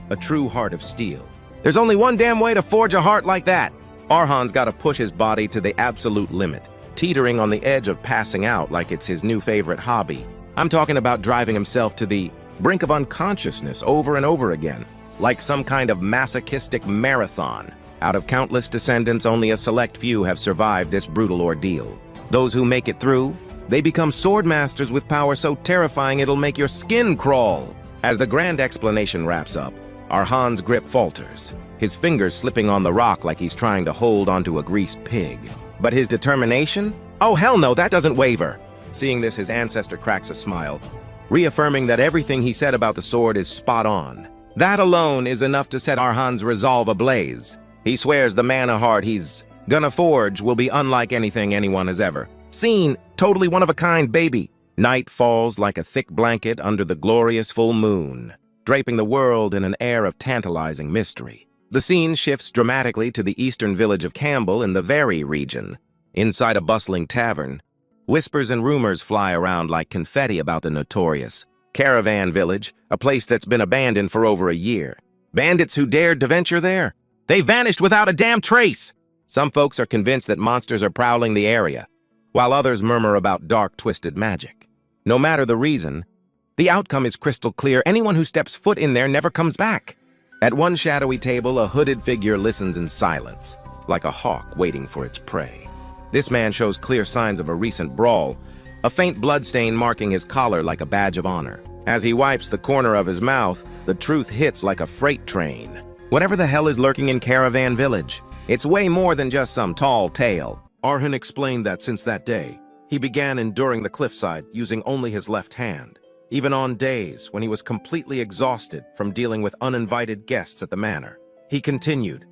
A true heart of steel. There's only one damn way to forge a heart like that. Arhan's got to push his body to the absolute limit, teetering on the edge of passing out like it's his new favorite hobby. I'm talking about driving himself to the brink of unconsciousness over and over again, like some kind of masochistic marathon. Out of countless descendants, only a select few have survived this brutal ordeal. Those who make it through, they become swordmasters with power so terrifying it'll make your skin crawl. As the grand explanation wraps up, Arhan's grip falters, his fingers slipping on the rock like he's trying to hold onto a greased pig. But his determination? Oh hell no, that doesn't waver. Seeing this, his ancestor cracks a smile, reaffirming that everything he said about the sword is spot on. That alone is enough to set Arhan's resolve ablaze. He swears the mana heart he's gonna forge will be unlike anything anyone has ever seen. Totally one-of-a-kind, baby. Night falls like a thick blanket under the glorious full moon, draping the world in an air of tantalizing mystery. The scene shifts dramatically to the eastern village of Campbell in the Very region. Inside a bustling tavern, whispers and rumors fly around like confetti about the notorious Caravan Village, a place that's been abandoned for over a year. Bandits who dared to venture there? They vanished without a damn trace! Some folks are convinced that monsters are prowling the area, while others murmur about dark, twisted magic. No matter the reason, the outcome is crystal clear. Anyone who steps foot in there never comes back. At one shadowy table, a hooded figure listens in silence, like a hawk waiting for its prey. This man shows clear signs of a recent brawl, a faint bloodstain marking his collar like a badge of honor. As he wipes the corner of his mouth, the truth hits like a freight train. Whatever the hell is lurking in Caravan Village, it's way more than just some tall tale. Arhan explained that since that day, he began enduring the cliffside using only his left hand. Even on days when he was completely exhausted from dealing with uninvited guests at the manor. He continued,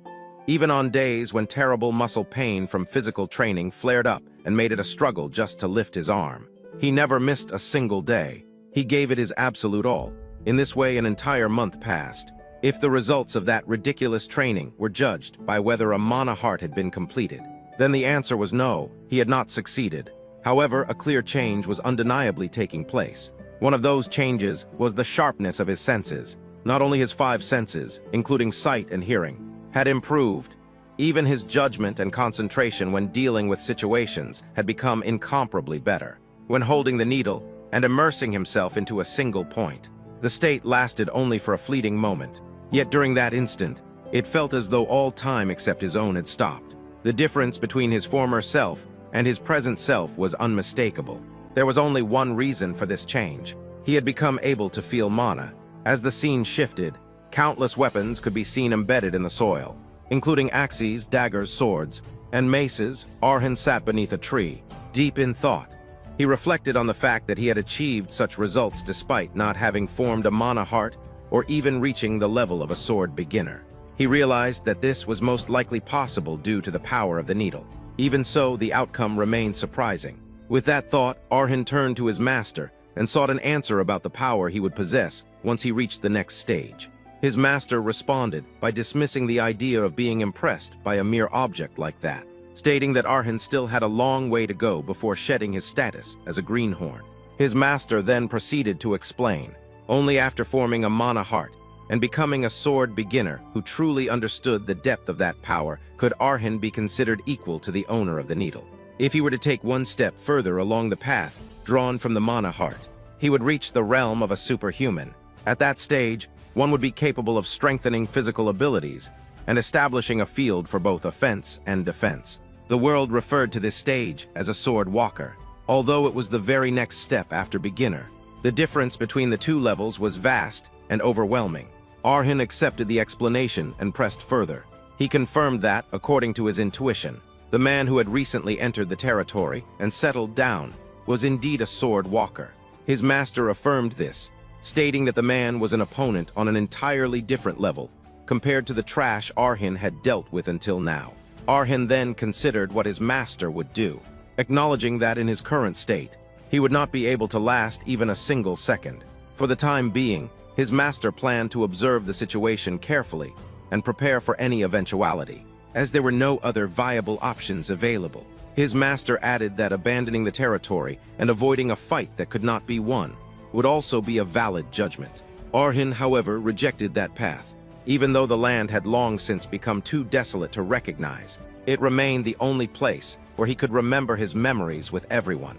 even on days when terrible muscle pain from physical training flared up and made it a struggle just to lift his arm. He never missed a single day. He gave it his absolute all. In this way, an entire month passed. If the results of that ridiculous training were judged by whether a mana heart had been completed, then the answer was no, he had not succeeded. However, a clear change was undeniably taking place. One of those changes was the sharpness of his senses. Not only his 5 senses, including sight and hearing, had improved. Even his judgment and concentration when dealing with situations had become incomparably better. When holding the needle and immersing himself into a single point, the state lasted only for a fleeting moment. Yet during that instant, It felt as though all time except his own had stopped. The difference between his former self and his present self was unmistakable. There was only one reason for this change. He had become able to feel mana. As the scene shifted, countless weapons could be seen embedded in the soil, including axes, daggers, swords, and maces. Arhan sat beneath a tree, deep in thought. He reflected on the fact that he had achieved such results despite not having formed a mana heart or even reaching the level of a sword beginner. He realized that this was most likely possible due to the power of the needle. Even so, the outcome remained surprising. With that thought, Arhan turned to his master and sought an answer about the power he would possess once he reached the next stage. His master responded by dismissing the idea of being impressed by a mere object like that, stating that Arhan still had a long way to go before shedding his status as a greenhorn. His master then proceeded to explain, only after forming a mana heart and becoming a sword beginner who truly understood the depth of that power could Arhan be considered equal to the owner of the needle. If he were to take one step further along the path drawn from the mana heart, he would reach the realm of a superhuman. At that stage, one would be capable of strengthening physical abilities and establishing a field for both offense and defense. The world referred to this stage as a sword walker. Although it was the very next step after beginner, the difference between the two levels was vast and overwhelming. Arhan accepted the explanation and pressed further. He confirmed that, according to his intuition, the man who had recently entered the territory and settled down was indeed a sword walker. His master affirmed this, stating that the man was an opponent on an entirely different level compared to the trash Arhan had dealt with until now. Arhan then considered what his master would do, acknowledging that in his current state, he would not be able to last even a single second. For the time being, his master planned to observe the situation carefully and prepare for any eventuality, as there were no other viable options available. His master added that abandoning the territory and avoiding a fight that could not be won would also be a valid judgment. Arhan, however, rejected that path. Even though the land had long since become too desolate to recognize, it remained the only place where he could remember his memories with everyone.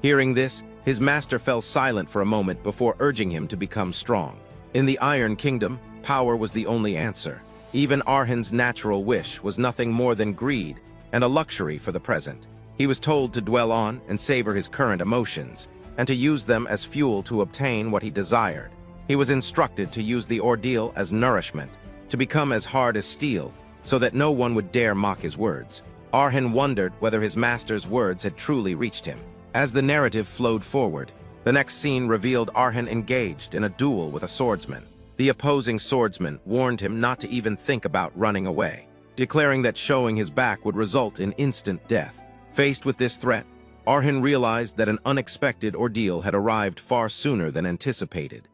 Hearing this, his master fell silent for a moment before urging him to become strong. In the Iron Kingdom, power was the only answer. Even Arhan's natural wish was nothing more than greed and a luxury for the present. He was told to dwell on and savor his current emotions, and to use them as fuel to obtain what he desired. He was instructed to use the ordeal as nourishment, to become as hard as steel, so that no one would dare mock his words. Arhan wondered whether his master's words had truly reached him. As the narrative flowed forward, the next scene revealed Arhan engaged in a duel with a swordsman. The opposing swordsman warned him not to even think about running away, declaring that showing his back would result in instant death. Faced with this threat, Arhan realized that an unexpected ordeal had arrived far sooner than anticipated.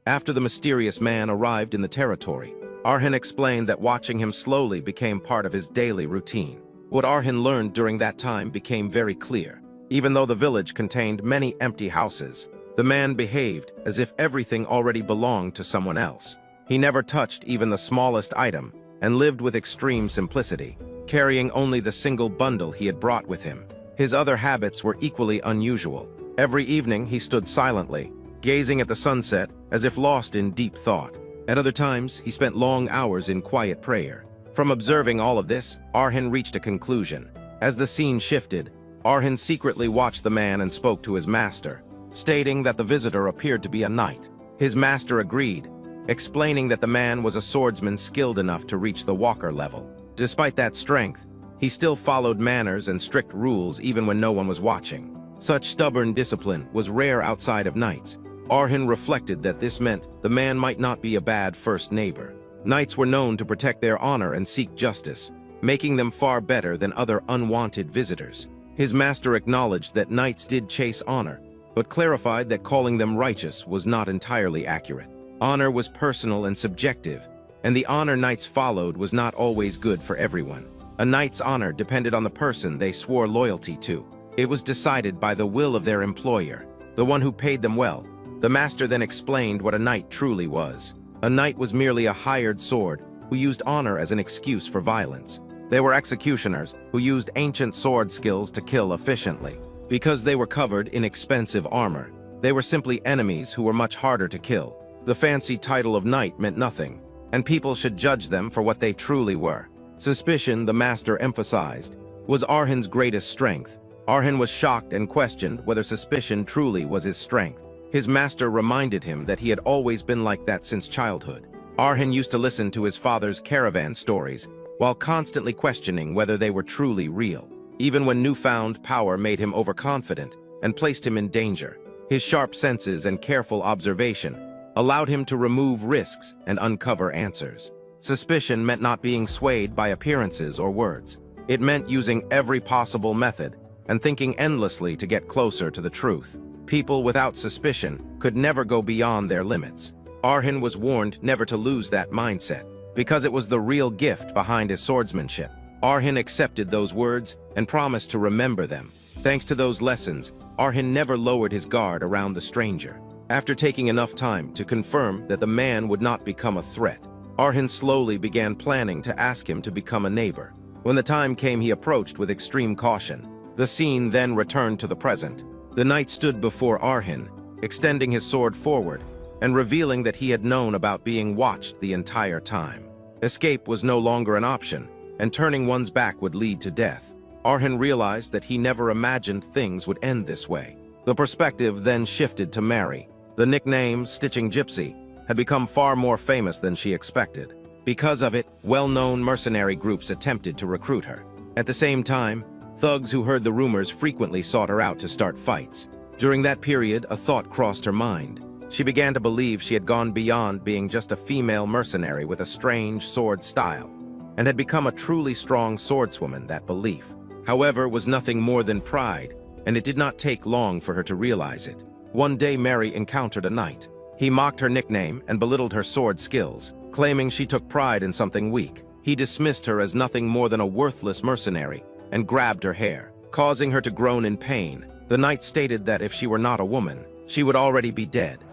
After the mysterious man arrived in the territory, Arhan explained that watching him slowly became part of his daily routine. What Arhan learned during that time became very clear. Even though the village contained many empty houses, the man behaved as if everything already belonged to someone else. He never touched even the smallest item and lived with extreme simplicity, carrying only the single bundle he had brought with him. His other habits were equally unusual. Every evening he stood silently, gazing at the sunset as if lost in deep thought. At other times, he spent long hours in quiet prayer. From observing all of this, Arhan reached a conclusion. As the scene shifted, Arhan secretly watched the man and spoke to his master, stating that the visitor appeared to be a knight. His master agreed, explaining that the man was a swordsman skilled enough to reach the walker level. Despite that strength, he still followed manners and strict rules even when no one was watching. Such stubborn discipline was rare outside of knights. Arhan reflected that this meant the man might not be a bad first neighbor. Knights were known to protect their honor and seek justice, making them far better than other unwanted visitors. His master acknowledged that knights did chase honor, but clarified that calling them righteous was not entirely accurate. Honor was personal and subjective, and the honor knights followed was not always good for everyone. A knight's honor depended on the person they swore loyalty to. It was decided by the will of their employer, the one who paid them well. The master then explained what a knight truly was. A knight was merely a hired sword who used honor as an excuse for violence. They were executioners who used ancient sword skills to kill efficiently. Because they were covered in expensive armor, they were simply enemies who were much harder to kill. The fancy title of knight meant nothing. and people should judge them for what they truly were. Suspicion, the master emphasized, was Arhin's greatest strength. Arhin was shocked and questioned whether suspicion truly was his strength. His master reminded him that he had always been like that since childhood. Arhin used to listen to his father's caravan stories, while constantly questioning whether they were truly real. Even when newfound power made him overconfident and placed him in danger, his sharp senses and careful observation allowed him to remove risks and uncover answers. Suspicion meant not being swayed by appearances or words. It meant using every possible method and thinking endlessly to get closer to the truth. People without suspicion could never go beyond their limits. Arhin was warned never to lose that mindset, because it was the real gift behind his swordsmanship. Arhin accepted those words and promised to remember them. Thanks to those lessons, Arhin never lowered his guard around the stranger. After taking enough time to confirm that the man would not become a threat, Arhin slowly began planning to ask him to become a neighbor. When the time came, he approached with extreme caution. The scene then returned to the present. The knight stood before Arhin, extending his sword forward and revealing that he had known about being watched the entire time. Escape was no longer an option, and turning one's back would lead to death. Arhin realized that he never imagined things would end this way. The perspective then shifted to Mary. The nickname, Stitching Gypsy, had become far more famous than she expected. Because of it, well-known mercenary groups attempted to recruit her. At the same time, thugs who heard the rumors frequently sought her out to start fights. During that period, a thought crossed her mind. She began to believe she had gone beyond being just a female mercenary with a strange sword style, and had become a truly strong swordswoman. That belief, however, was nothing more than pride, and it did not take long for her to realize it. One day Mary encountered a knight. He mocked her nickname and belittled her sword skills, claiming she took pride in something weak. He dismissed her as nothing more than a worthless mercenary and grabbed her hair, causing her to groan in pain. The knight stated that if she were not a woman, she would already be dead.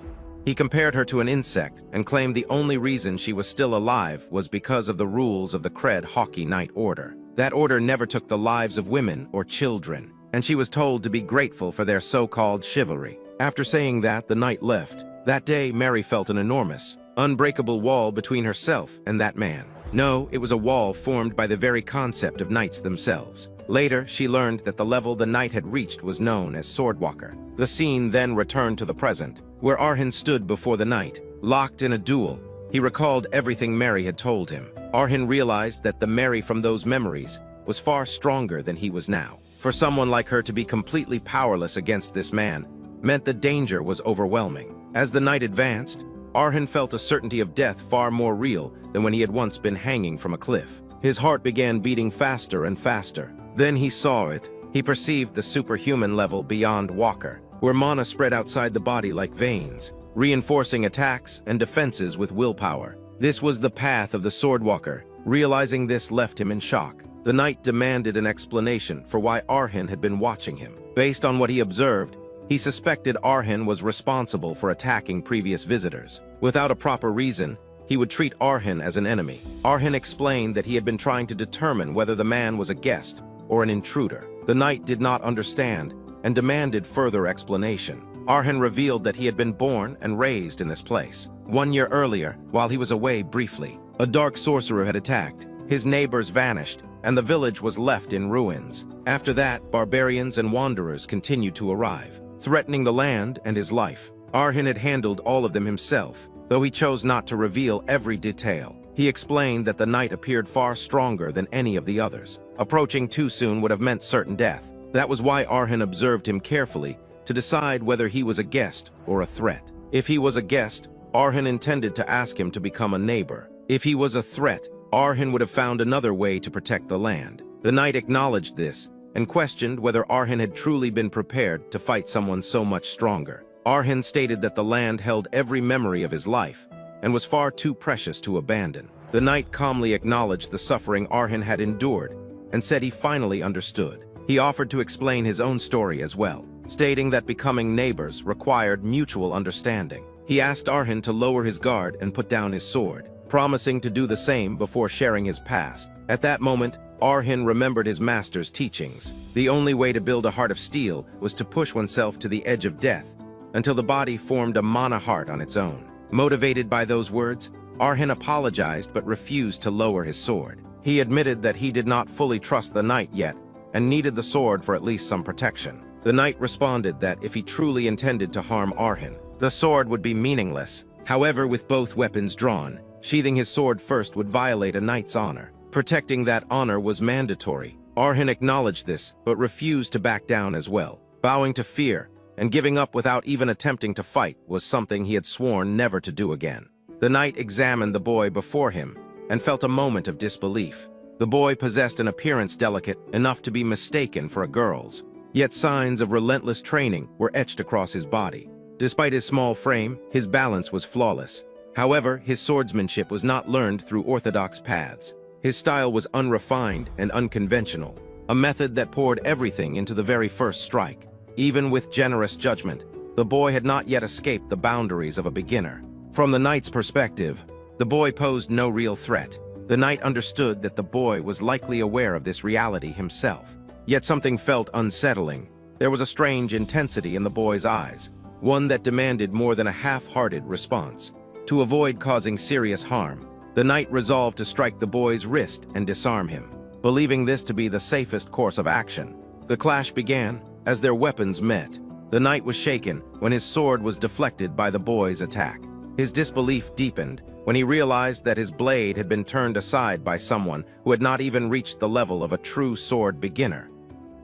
He compared her to an insect and claimed the only reason she was still alive was because of the rules of the Cred Hockey Knight Order. That order never took the lives of women or children, and she was told to be grateful for their so-called chivalry. After saying that, the knight left. That day, Mary felt an enormous, unbreakable wall between herself and that man. No, it was a wall formed by the very concept of knights themselves. Later, she learned that the level the knight had reached was known as Swordwalker. The scene then returned to the present, where Arhin stood before the knight, locked in a duel. He recalled everything Mary had told him. Arhin realized that the Mary from those memories was far stronger than he was now. For someone like her to be completely powerless against this man meant the danger was overwhelming. As the night advanced, Arhin felt a certainty of death far more real than when he had once been hanging from a cliff. His heart began beating faster and faster. Then he saw it. He perceived the superhuman level beyond Walker, where mana spread outside the body like veins, reinforcing attacks and defenses with willpower. This was the path of the Swordwalker. Realizing this left him in shock. The knight demanded an explanation for why Arhin had been watching him. Based on what he observed, he suspected Arhin was responsible for attacking previous visitors. Without a proper reason, he would treat Arhin as an enemy. Arhin explained that he had been trying to determine whether the man was a guest or an intruder. The knight did not understand and demanded further explanation. Arhin revealed that he had been born and raised in this place. 1 year earlier, while he was away briefly, a dark sorcerer had attacked. His neighbors vanished, and the village was left in ruins. After that, barbarians and wanderers continued to arrive, threatening the land and his life. Arhin had handled all of them himself, though he chose not to reveal every detail. He explained that the knight appeared far stronger than any of the others. Approaching too soon would have meant certain death. That was why Arhin observed him carefully to decide whether he was a guest or a threat. If he was a guest, Arhin intended to ask him to become a neighbor. If he was a threat, Arhin would have found another way to protect the land. The knight acknowledged this and questioned whether Arhin had truly been prepared to fight someone so much stronger. Arhin stated that the land held every memory of his life and was far too precious to abandon. The knight calmly acknowledged the suffering Arhin had endured and said he finally understood. He offered to explain his own story as well, stating that becoming neighbors required mutual understanding. He asked Arhin to lower his guard and put down his sword, promising to do the same before sharing his past. At that moment, Arhin remembered his master's teachings. The only way to build a heart of steel was to push oneself to the edge of death until the body formed a mana heart on its own. Motivated by those words, Arhin apologized but refused to lower his sword. He admitted that he did not fully trust the knight yet and needed the sword for at least some protection. The knight responded that if he truly intended to harm Arhin, the sword would be meaningless. However, with both weapons drawn, sheathing his sword first would violate a knight's honor. Protecting that honor was mandatory. Arhin acknowledged this, but refused to back down as well. Bowing to fear and giving up without even attempting to fight was something he had sworn never to do again. The knight examined the boy before him and felt a moment of disbelief. The boy possessed an appearance delicate enough to be mistaken for a girl's, yet signs of relentless training were etched across his body. Despite his small frame, his balance was flawless. However, his swordsmanship was not learned through orthodox paths. His style was unrefined and unconventional, a method that poured everything into the very first strike. Even with generous judgment, the boy had not yet escaped the boundaries of a beginner. From the knight's perspective, the boy posed no real threat. The knight understood that the boy was likely aware of this reality himself. Yet something felt unsettling. There was a strange intensity in the boy's eyes, one that demanded more than a half-hearted response. To avoid causing serious harm, the knight resolved to strike the boy's wrist and disarm him, believing this to be the safest course of action. The clash began as their weapons met. The knight was shaken when his sword was deflected by the boy's attack. His disbelief deepened when he realized that his blade had been turned aside by someone who had not even reached the level of a true sword beginner.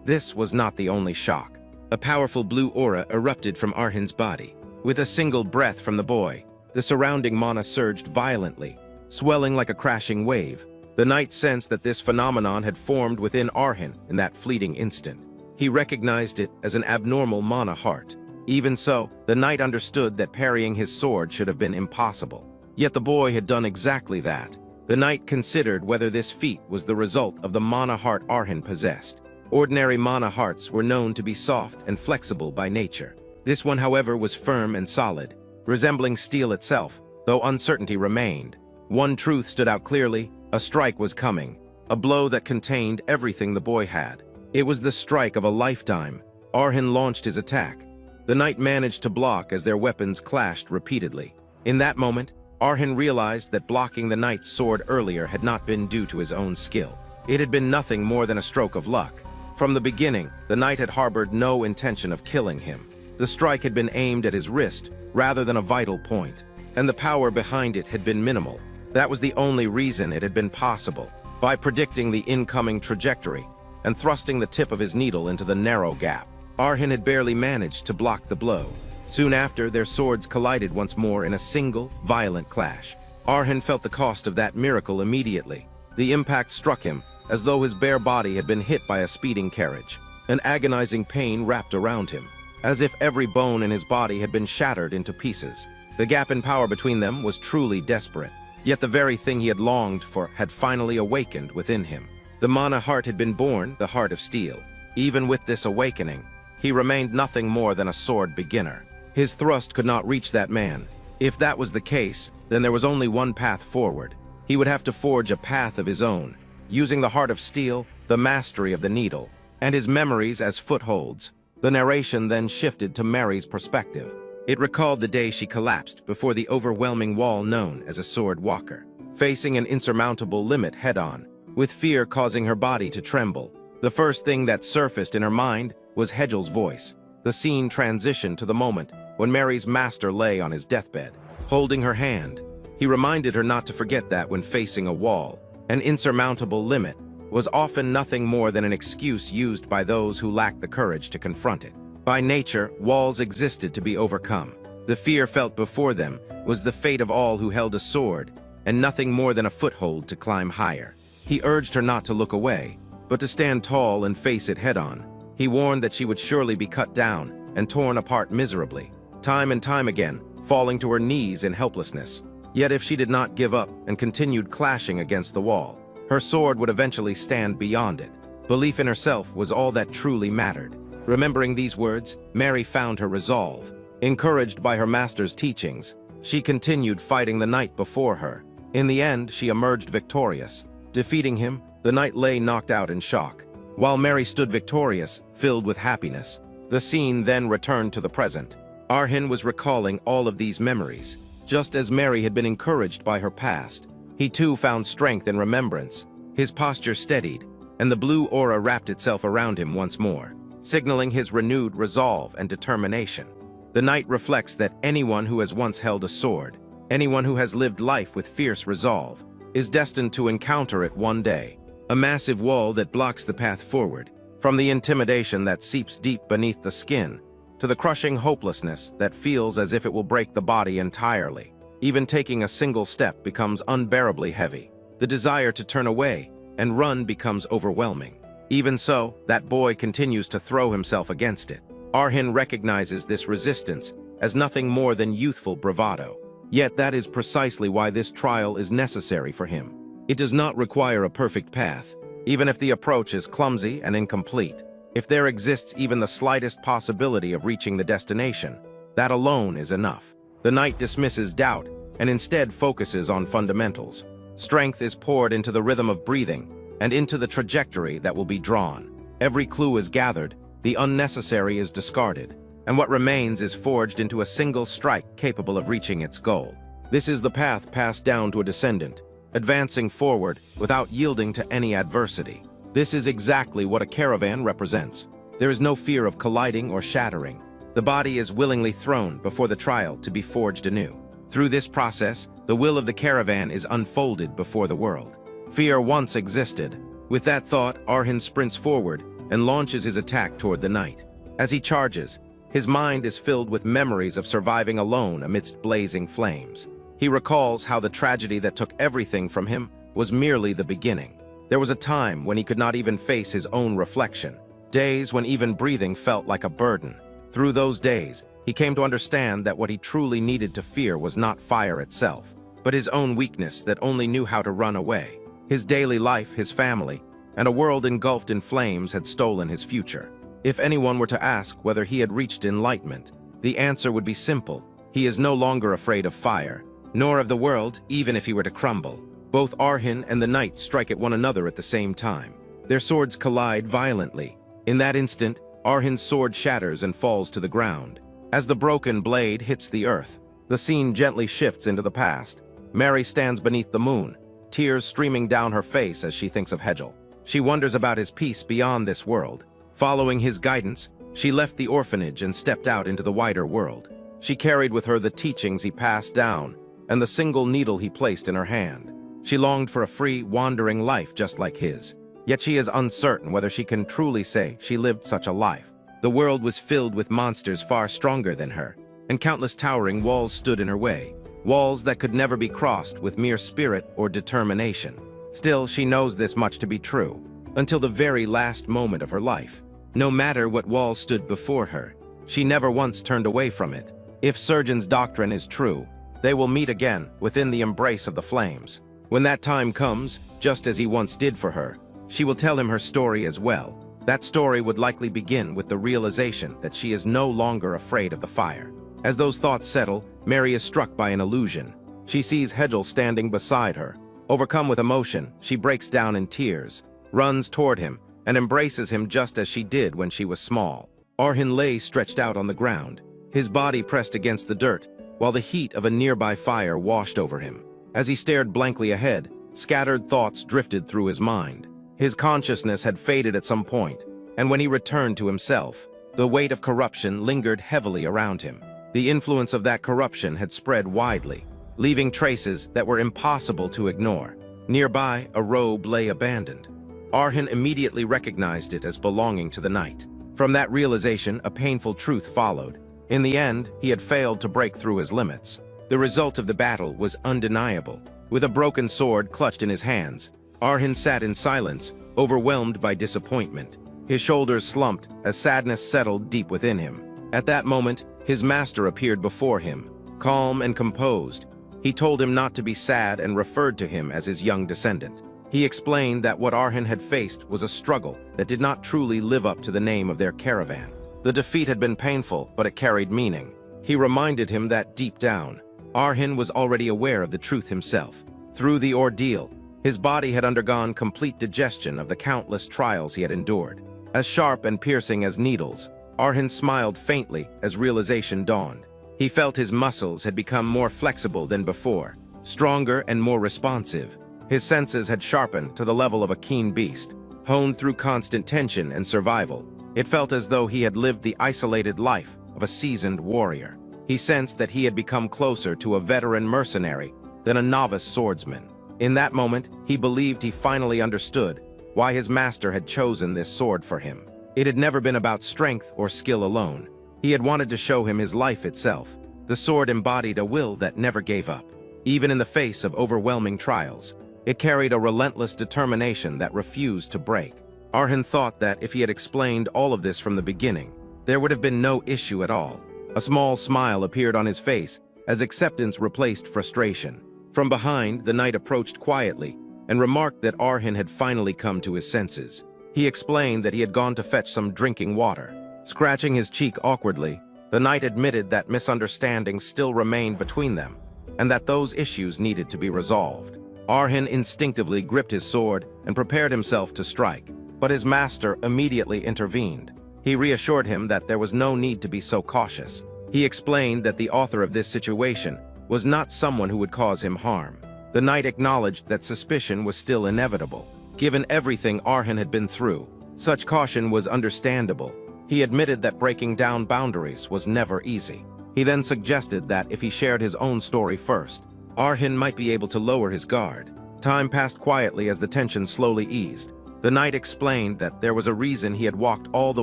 This was not the only shock. A powerful blue aura erupted from Arhin's body. With a single breath from the boy, the surrounding mana surged violently, swelling like a crashing wave. The knight sensed that this phenomenon had formed within Arhin in that fleeting instant. He recognized it as an abnormal mana heart. Even so, the knight understood that parrying his sword should have been impossible. Yet the boy had done exactly that. The knight considered whether this feat was the result of the mana heart Arhin possessed. Ordinary mana hearts were known to be soft and flexible by nature. This one, however, was firm and solid, resembling steel itself, though uncertainty remained. One truth stood out clearly: a strike was coming, a blow that contained everything the boy had. It was the strike of a lifetime. Arhin launched his attack. The knight managed to block as their weapons clashed repeatedly. In that moment, Arhin realized that blocking the knight's sword earlier had not been due to his own skill. It had been nothing more than a stroke of luck. From the beginning, the knight had harbored no intention of killing him. The strike had been aimed at his wrist rather than a vital point, and the power behind it had been minimal. That was the only reason it had been possible. By predicting the incoming trajectory and thrusting the tip of his needle into the narrow gap, Arhin had barely managed to block the blow. Soon after, their swords collided once more in a single, violent clash. Arhin felt the cost of that miracle immediately. The impact struck him as though his bare body had been hit by a speeding carriage. An agonizing pain wrapped around him, as if every bone in his body had been shattered into pieces. The gap in power between them was truly desperate. Yet the very thing he had longed for had finally awakened within him. The mana heart had been born, the heart of steel. Even with this awakening, he remained nothing more than a sword beginner. His thrust could not reach that man. If that was the case, then there was only one path forward. He would have to forge a path of his own, using the heart of steel, the mastery of the needle, and his memories as footholds. The narration then shifted to Mary's perspective. It recalled the day she collapsed before the overwhelming wall known as a sword walker, facing an insurmountable limit head-on, with fear causing her body to tremble. The first thing that surfaced in her mind was Hegel's voice. The scene transitioned to the moment when Mary's master lay on his deathbed, holding her hand. He reminded her not to forget that when facing a wall, an insurmountable limit was often nothing more than an excuse used by those who lacked the courage to confront it. By nature, walls existed to be overcome. The fear felt before them was the fate of all who held a sword, and nothing more than a foothold to climb higher. He urged her not to look away, but to stand tall and face it head-on. He warned that she would surely be cut down and torn apart miserably, time and time again, falling to her knees in helplessness. Yet if she did not give up and continued clashing against the wall, her sword would eventually stand beyond it. Belief in herself was all that truly mattered. Remembering these words, Mary found her resolve. Encouraged by her master's teachings, she continued fighting the knight before her. In the end, she emerged victorious. Defeating him, the knight lay knocked out in shock, while Mary stood victorious, filled with happiness. The scene then returned to the present. Arhin was recalling all of these memories, Just as Mary had been encouraged by her past, he too found strength in remembrance. His posture steadied, and the blue aura wrapped itself around him once more, signaling his renewed resolve and determination. The night reflects that anyone who has once held a sword, anyone who has lived life with fierce resolve, is destined to encounter it one day. A massive wall that blocks the path forward, from the intimidation that seeps deep beneath the skin, to the crushing hopelessness that feels as if it will break the body entirely. Even taking a single step becomes unbearably heavy. The desire to turn away and run becomes overwhelming. Even so, that boy continues to throw himself against it. Arhin recognizes this resistance as nothing more than youthful bravado. Yet that is precisely why this trial is necessary for him. It does not require a perfect path, even if the approach is clumsy and incomplete. If there exists even the slightest possibility of reaching the destination, that alone is enough. The knight dismisses doubt and instead focuses on fundamentals. Strength is poured into the rhythm of breathing and into the trajectory that will be drawn. Every clue is gathered, the unnecessary is discarded, and what remains is forged into a single strike capable of reaching its goal. This is the path passed down to a descendant, advancing forward without yielding to any adversity. This is exactly what a caravan represents. There is no fear of colliding or shattering. The body is willingly thrown before the trial to be forged anew. Through this process, the will of the caravan is unfolded before the world. Fear once existed. With that thought, Arhin sprints forward and launches his attack toward the knight. As he charges, his mind is filled with memories of surviving alone amidst blazing flames. He recalls how the tragedy that took everything from him was merely the beginning. There was a time when he could not even face his own reflection, days when even breathing felt like a burden. Through those days, he came to understand that what he truly needed to fear was not fire itself, but his own weakness that only knew how to run away. His daily life, his family, and a world engulfed in flames had stolen his future. If anyone were to ask whether he had reached enlightenment, the answer would be simple. He is no longer afraid of fire, nor of the world, even if he were to crumble. Both Arhin and the knight strike at one another at the same time. Their swords collide violently. In that instant, Arhin's sword shatters and falls to the ground. As the broken blade hits the earth, the scene gently shifts into the past. Mary stands beneath the moon, tears streaming down her face as she thinks of Hegel. She wonders about his peace beyond this world. Following his guidance, she left the orphanage and stepped out into the wider world. She carried with her the teachings he passed down and the single needle he placed in her hand. She longed for a free, wandering life just like his. Yet she is uncertain whether she can truly say she lived such a life. The world was filled with monsters far stronger than her, and countless towering walls stood in her way, walls that could never be crossed with mere spirit or determination. Still, she knows this much to be true, until the very last moment of her life. No matter what wall stood before her, she never once turned away from it. If Surgeon's doctrine is true, they will meet again within the embrace of the flames. When that time comes, just as he once did for her, she will tell him her story as well. That story would likely begin with the realization that she is no longer afraid of the fire. As those thoughts settle, Mary is struck by an illusion. She sees Hegel standing beside her. Overcome with emotion, she breaks down in tears, runs toward him, and embraces him just as she did when she was small. Arhin lay stretched out on the ground, his body pressed against the dirt, while the heat of a nearby fire washed over him. As he stared blankly ahead, scattered thoughts drifted through his mind. His consciousness had faded at some point, and when he returned to himself, the weight of corruption lingered heavily around him. The influence of that corruption had spread widely, leaving traces that were impossible to ignore. Nearby, a robe lay abandoned. Arhin immediately recognized it as belonging to the knight. From that realization, a painful truth followed. In the end, he had failed to break through his limits. The result of the battle was undeniable. With a broken sword clutched in his hands, Arhin sat in silence, overwhelmed by disappointment. His shoulders slumped as sadness settled deep within him. At that moment, his master appeared before him, calm and composed. He told him not to be sad and referred to him as his young descendant. He explained that what Arhin had faced was a struggle that did not truly live up to the name of their caravan. The defeat had been painful, but it carried meaning. He reminded him that deep down, Arhin was already aware of the truth himself. Through the ordeal, his body had undergone complete digestion of the countless trials he had endured. As sharp and piercing as needles, Arhin smiled faintly as realization dawned. He felt his muscles had become more flexible than before, stronger and more responsive. His senses had sharpened to the level of a keen beast, honed through constant tension and survival. It felt as though he had lived the isolated life of a seasoned warrior. He sensed that he had become closer to a veteran mercenary than a novice swordsman. In that moment, he believed he finally understood why his master had chosen this sword for him. It had never been about strength or skill alone. He had wanted to show him his life itself. The sword embodied a will that never gave up. Even in the face of overwhelming trials, it carried a relentless determination that refused to break. Arhan thought that if he had explained all of this from the beginning, there would have been no issue at all. A small smile appeared on his face as acceptance replaced frustration. From behind, the knight approached quietly and remarked that Arhan had finally come to his senses. He explained that he had gone to fetch some drinking water. Scratching his cheek awkwardly, the knight admitted that misunderstandings still remained between them, and that those issues needed to be resolved. Arhan instinctively gripped his sword and prepared himself to strike, but his master immediately intervened. He reassured him that there was no need to be so cautious. He explained that the author of this situation was not someone who would cause him harm. The knight acknowledged that suspicion was still inevitable. Given everything Arhan had been through, such caution was understandable. He admitted that breaking down boundaries was never easy. He then suggested that if he shared his own story first, Arhan might be able to lower his guard. Time passed quietly as the tension slowly eased. The knight explained that there was a reason he had walked all the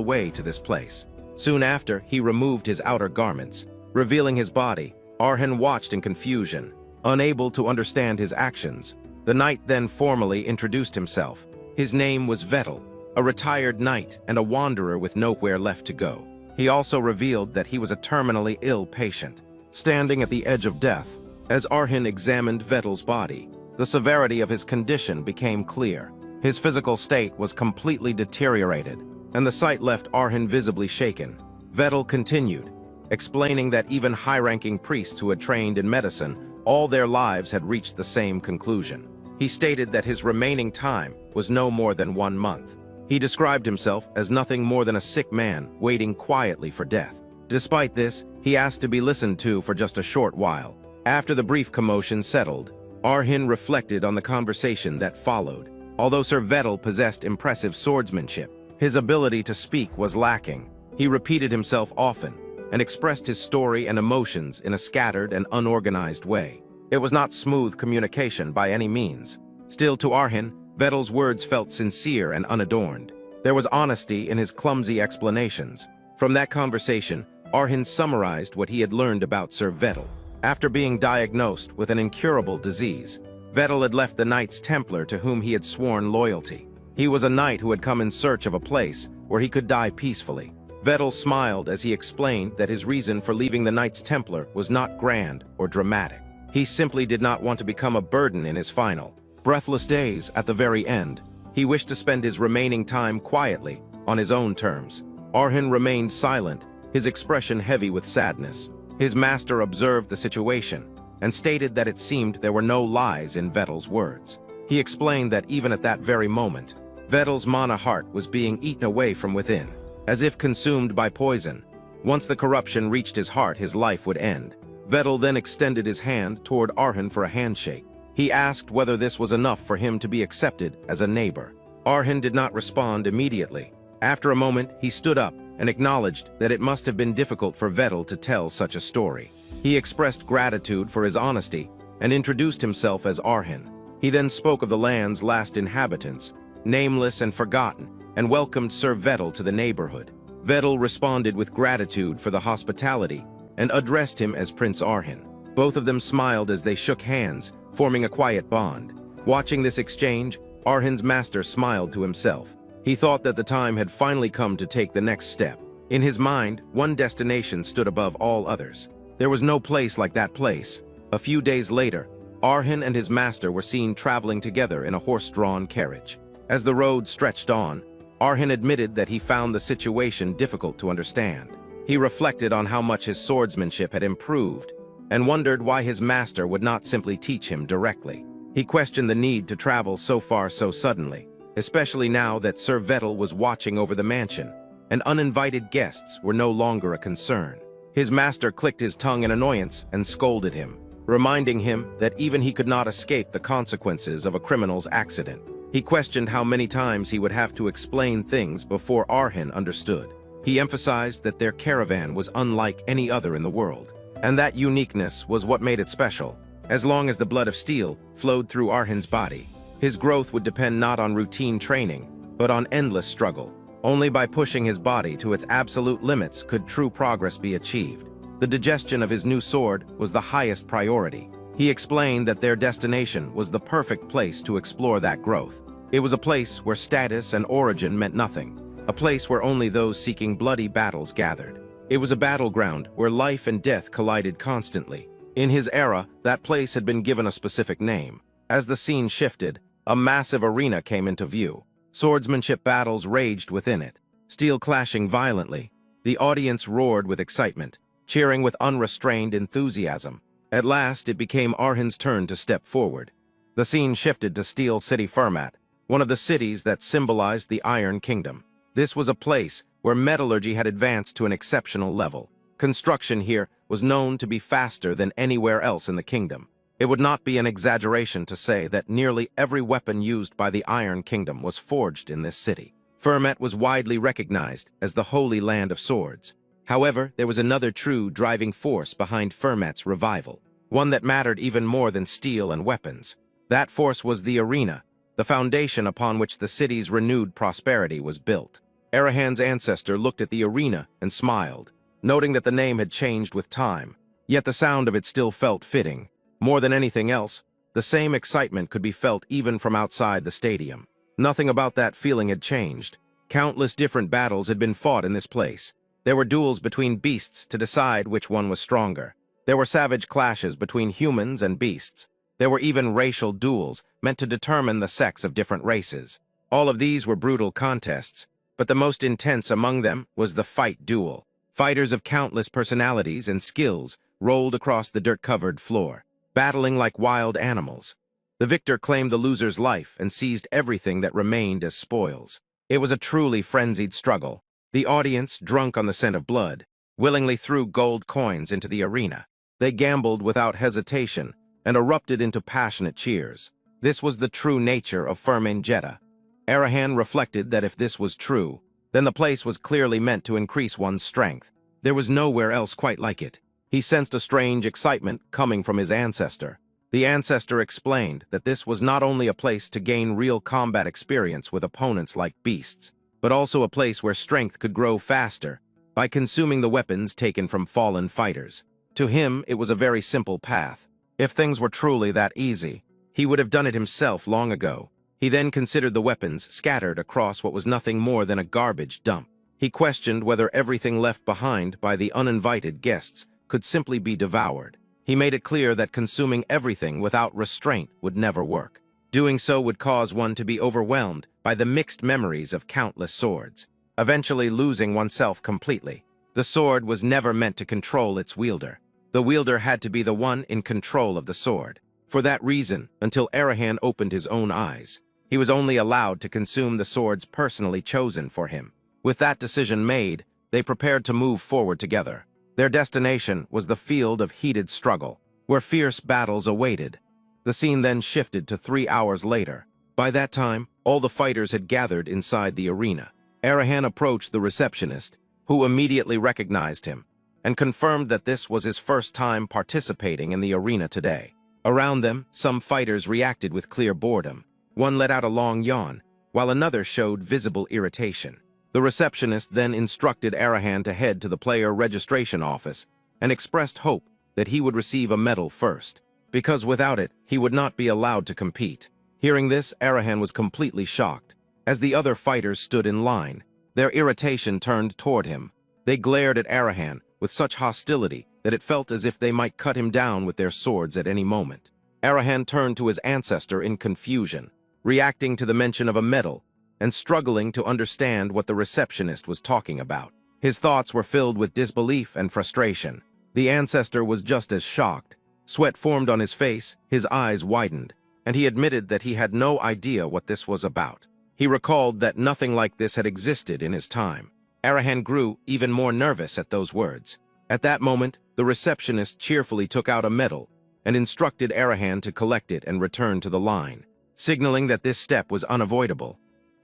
way to this place. Soon after, he removed his outer garments. Revealing his body, Arhan watched in confusion, unable to understand his actions. The knight then formally introduced himself. His name was Vettel, a retired knight and a wanderer with nowhere left to go. He also revealed that he was a terminally ill patient, standing at the edge of death. As Arhan examined Vettel's body, the severity of his condition became clear. His physical state was completely deteriorated, and the sight left Arhan visibly shaken. Vettel continued, explaining that even high-ranking priests who had trained in medicine all their lives had reached the same conclusion. He stated that his remaining time was no more than 1 month. He described himself as nothing more than a sick man waiting quietly for death. Despite this, he asked to be listened to for just a short while. After the brief commotion settled, Arhan reflected on the conversation that followed. Although Sir Vettel possessed impressive swordsmanship, his ability to speak was lacking. He repeated himself often and expressed his story and emotions in a scattered and unorganized way. It was not smooth communication by any means. Still, to Arhan, Vettel's words felt sincere and unadorned. There was honesty in his clumsy explanations. From that conversation, Arhan summarized what he had learned about Sir Vettel. After being diagnosed with an incurable disease, Vettel had left the Knights Templar to whom he had sworn loyalty. He was a knight who had come in search of a place where he could die peacefully. Vettel smiled as he explained that his reason for leaving the Knights Templar was not grand or dramatic. He simply did not want to become a burden in his final, breathless days at the very end. He wished to spend his remaining time quietly, on his own terms. Arhan remained silent, his expression heavy with sadness. His master observed the situation and stated that it seemed there were no lies in Vettel's words. He explained that even at that very moment, Vettel's mana heart was being eaten away from within, as if consumed by poison. Once the corruption reached his heart, his life would end. Vettel then extended his hand toward Arhan for a handshake. He asked whether this was enough for him to be accepted as a neighbor. Arhan did not respond immediately. After a moment, he stood up and acknowledged that it must have been difficult for Vettel to tell such a story. He expressed gratitude for his honesty and introduced himself as Arhan. He then spoke of the land's last inhabitants, nameless and forgotten, and welcomed Sir Vettel to the neighborhood. Vettel responded with gratitude for the hospitality and addressed him as Prince Arhan. Both of them smiled as they shook hands, forming a quiet bond. Watching this exchange, Arhan's master smiled to himself. He thought that the time had finally come to take the next step. In his mind, one destination stood above all others. There was no place like that place. A few days later, Arhan and his master were seen traveling together in a horse-drawn carriage. As the road stretched on, Arhan admitted that he found the situation difficult to understand. He reflected on how much his swordsmanship had improved and wondered why his master would not simply teach him directly. He questioned the need to travel so far so suddenly, especially now that Sir Vettel was watching over the mansion, and uninvited guests were no longer a concern. His master clicked his tongue in annoyance and scolded him, reminding him that even he could not escape the consequences of a criminal's accident. He questioned how many times he would have to explain things before Arhan understood. He emphasized that their caravan was unlike any other in the world, and that uniqueness was what made it special. As long as the blood of steel flowed through Arhan's body, his growth would depend not on routine training, but on endless struggle. Only by pushing his body to its absolute limits could true progress be achieved. The digestion of his new sword was the highest priority. He explained that their destination was the perfect place to explore that growth. It was a place where status and origin meant nothing, a place where only those seeking bloody battles gathered. It was a battleground where life and death collided constantly. In his era, that place had been given a specific name. As the scene shifted, a massive arena came into view. Swordsmanship battles raged within it, steel clashing violently. The audience roared with excitement, cheering with unrestrained enthusiasm. At last, it became Arhan's turn to step forward. The scene shifted to Steel City Fermat, one of the cities that symbolized the Iron Kingdom. This was a place where metallurgy had advanced to an exceptional level. Construction here was known to be faster than anywhere else in the kingdom. It would not be an exaggeration to say that nearly every weapon used by the Iron Kingdom was forged in this city. Fermat was widely recognized as the Holy Land of Swords. However, there was another true driving force behind Fermat's revival, one that mattered even more than steel and weapons. That force was the arena, the foundation upon which the city's renewed prosperity was built. Arahan's ancestor looked at the arena and smiled, noting that the name had changed with time, yet the sound of it still felt fitting. More than anything else, the same excitement could be felt even from outside the stadium. Nothing about that feeling had changed. Countless different battles had been fought in this place. There were duels between beasts to decide which one was stronger. There were savage clashes between humans and beasts. There were even racial duels meant to determine the sex of different races. All of these were brutal contests, but the most intense among them was the fight duel. Fighters of countless personalities and skills rolled across the dirt-covered floor, battling like wild animals. The victor claimed the loser's life and seized everything that remained as spoils. It was a truly frenzied struggle. The audience, drunk on the scent of blood, willingly threw gold coins into the arena. They gambled without hesitation and erupted into passionate cheers. This was the true nature of Firmin Jeddah. Arahan reflected that if this was true, then the place was clearly meant to increase one's strength. There was nowhere else quite like it. He sensed a strange excitement coming from his ancestor. The ancestor explained that this was not only a place to gain real combat experience with opponents like beasts, but also a place where strength could grow faster by consuming the weapons taken from fallen fighters. To him, it was a very simple path. If things were truly that easy, he would have done it himself long ago. He then considered the weapons scattered across what was nothing more than a garbage dump. He questioned whether everything left behind by the uninvited guests could simply be devoured. He made it clear that consuming everything without restraint would never work. Doing so would cause one to be overwhelmed by the mixed memories of countless swords, eventually losing oneself completely. The sword was never meant to control its wielder. The wielder had to be the one in control of the sword. For that reason, until Arahan opened his own eyes, he was only allowed to consume the swords personally chosen for him. With that decision made, they prepared to move forward together. Their destination was the field of heated struggle, where fierce battles awaited. The scene then shifted to 3 hours later. By that time, all the fighters had gathered inside the arena. Arahan approached the receptionist, who immediately recognized him, and confirmed that this was his first time participating in the arena today. Around them, some fighters reacted with clear boredom. One let out a long yawn, while another showed visible irritation. The receptionist then instructed Arahan to head to the player registration office and expressed hope that he would receive a medal first, because without it, he would not be allowed to compete. Hearing this, Arahan was completely shocked. As the other fighters stood in line, their irritation turned toward him. They glared at Arahan with such hostility that it felt as if they might cut him down with their swords at any moment. Arahan turned to his ancestor in confusion, reacting to the mention of a medal and struggling to understand what the receptionist was talking about. His thoughts were filled with disbelief and frustration. The ancestor was just as shocked. Sweat formed on his face, his eyes widened, and he admitted that he had no idea what this was about. He recalled that nothing like this had existed in his time. Arahan grew even more nervous at those words. At that moment, the receptionist cheerfully took out a medal and instructed Arahan to collect it and return to the line, signaling that this step was unavoidable.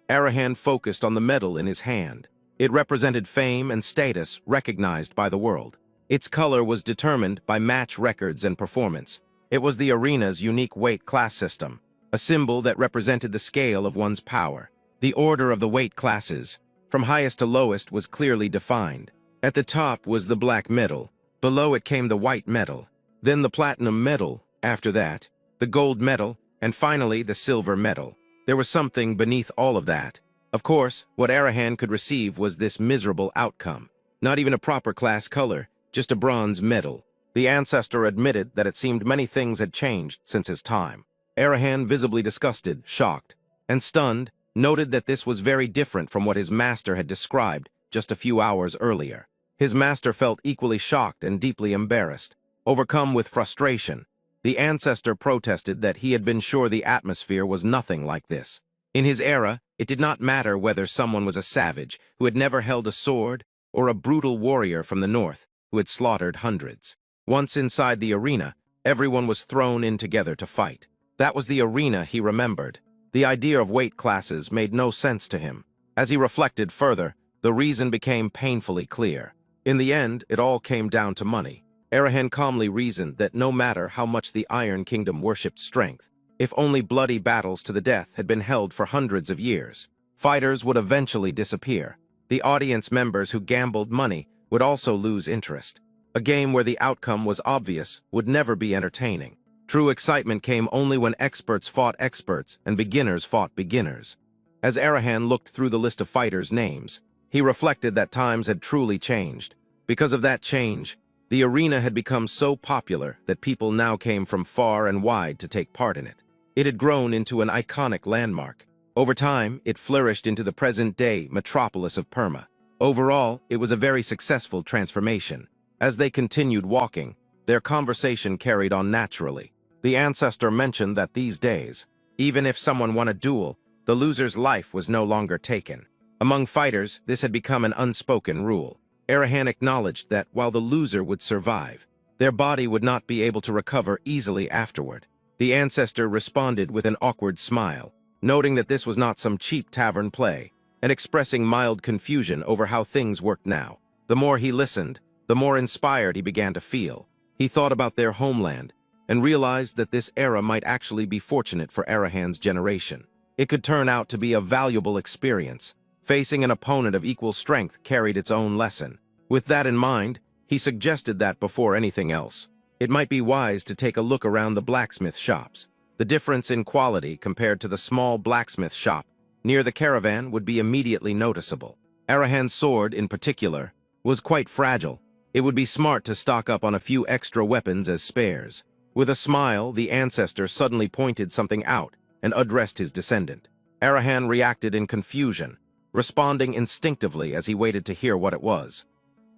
Arahan focused on the medal in his hand. It represented fame and status recognized by the world. Its color was determined by match records and performance. It was the arena's unique weight class system, a symbol that represented the scale of one's power. The order of the weight classes, from highest to lowest, was clearly defined. At the top was the black medal, below it came the white medal, then the platinum medal, after that, the gold medal, and finally the silver medal. There was something beneath all of that. Of course, what Arahan could receive was this miserable outcome. Not even a proper class color, just a bronze medal. The ancestor admitted that it seemed many things had changed since his time. Arahan, visibly disgusted, shocked, and stunned, noted that this was very different from what his master had described just a few hours earlier. His master felt equally shocked and deeply embarrassed. Overcome with frustration, the ancestor protested that he had been sure the atmosphere was nothing like this. In his era, it did not matter whether someone was a savage who had never held a sword or a brutal warrior from the north who had slaughtered hundreds. Once inside the arena, everyone was thrown in together to fight. That was the arena he remembered. The idea of weight classes made no sense to him. As he reflected further, the reason became painfully clear. In the end, it all came down to money. Arahan calmly reasoned that no matter how much the Iron Kingdom worshipped strength, if only bloody battles to the death had been held for hundreds of years, fighters would eventually disappear. The audience members who gambled money would also lose interest. A game where the outcome was obvious would never be entertaining. True excitement came only when experts fought experts and beginners fought beginners. As Arahan looked through the list of fighters' names, he reflected that times had truly changed. Because of that change, the arena had become so popular that people now came from far and wide to take part in it. It had grown into an iconic landmark. Over time, it flourished into the present-day metropolis of Perma. Overall, it was a very successful transformation. As they continued walking, their conversation carried on naturally. The ancestor mentioned that these days, even if someone won a duel, the loser's life was no longer taken. Among fighters, this had become an unspoken rule. Arahan acknowledged that while the loser would survive, their body would not be able to recover easily afterward. The ancestor responded with an awkward smile, noting that this was not some cheap tavern play, and expressing mild confusion over how things worked now. The more he listened, the more inspired he began to feel. He thought about their homeland, and realized that this era might actually be fortunate for Arahan's generation. It could turn out to be a valuable experience. Facing an opponent of equal strength carried its own lesson. With that in mind, he suggested that before anything else, it might be wise to take a look around the blacksmith shops. The difference in quality compared to the small blacksmith shop near the caravan would be immediately noticeable. Arahan's sword, in particular, was quite fragile. It would be smart to stock up on a few extra weapons as spares. With a smile, the ancestor suddenly pointed something out and addressed his descendant. Arahan reacted in confusion, responding instinctively as he waited to hear what it was.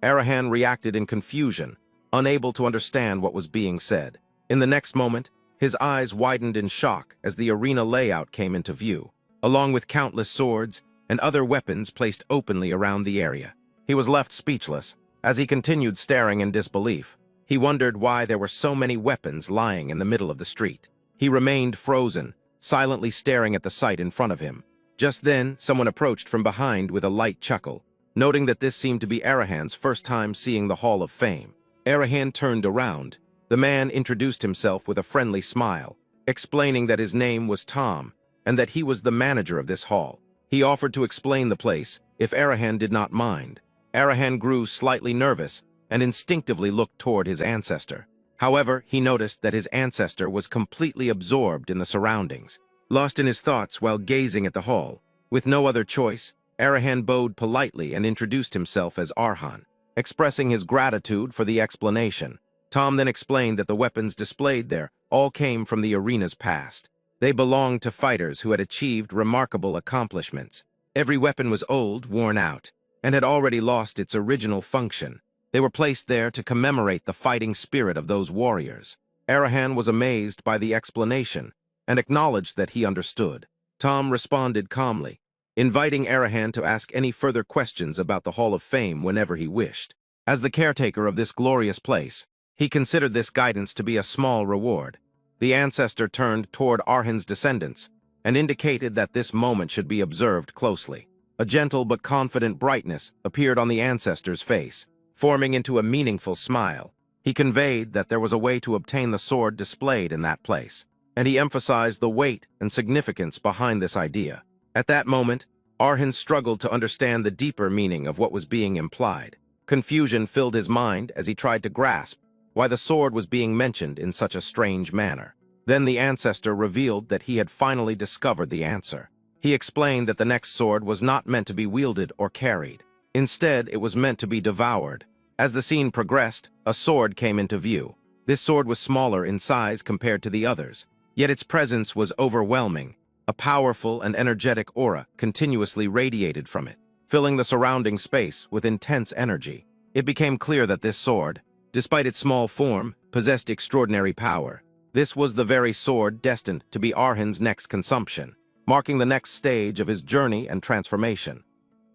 Arahan reacted in confusion, unable to understand what was being said. In the next moment, his eyes widened in shock as the arena layout came into view, along with countless swords and other weapons placed openly around the area. He was left speechless. As he continued staring in disbelief, he wondered why there were so many weapons lying in the middle of the street. He remained frozen, silently staring at the sight in front of him. Just then, someone approached from behind with a light chuckle, noting that this seemed to be Arahan's first time seeing the Hall of Fame. Arahan turned around. The man introduced himself with a friendly smile, explaining that his name was Tom and that he was the manager of this hall. He offered to explain the place if Arahan did not mind. Arahan grew slightly nervous and instinctively looked toward his ancestor. However, he noticed that his ancestor was completely absorbed in the surroundings, lost in his thoughts while gazing at the hall. With no other choice, Arahan bowed politely and introduced himself as Arhan, expressing his gratitude for the explanation. Tom then explained that the weapons displayed there all came from the arena's past. They belonged to fighters who had achieved remarkable accomplishments. Every weapon was old, worn out, and had already lost its original function. They were placed there to commemorate the fighting spirit of those warriors. Arahan was amazed by the explanation and acknowledged that he understood. Tom responded calmly, inviting Arahan to ask any further questions about the Hall of Fame whenever he wished. As the caretaker of this glorious place, he considered this guidance to be a small reward. The ancestor turned toward Arhan's descendants and indicated that this moment should be observed closely. A gentle but confident brightness appeared on the ancestor's face, forming into a meaningful smile. He conveyed that there was a way to obtain the sword displayed in that place, and he emphasized the weight and significance behind this idea. At that moment, Arhan struggled to understand the deeper meaning of what was being implied. Confusion filled his mind as he tried to grasp why the sword was being mentioned in such a strange manner. Then the ancestor revealed that he had finally discovered the answer. He explained that the next sword was not meant to be wielded or carried. Instead, it was meant to be devoured. As the scene progressed, a sword came into view. This sword was smaller in size compared to the others, yet its presence was overwhelming. A powerful and energetic aura continuously radiated from it, filling the surrounding space with intense energy. It became clear that this sword, despite its small form, possessed extraordinary power. This was the very sword destined to be Arhan's next consumption, marking the next stage of his journey and transformation.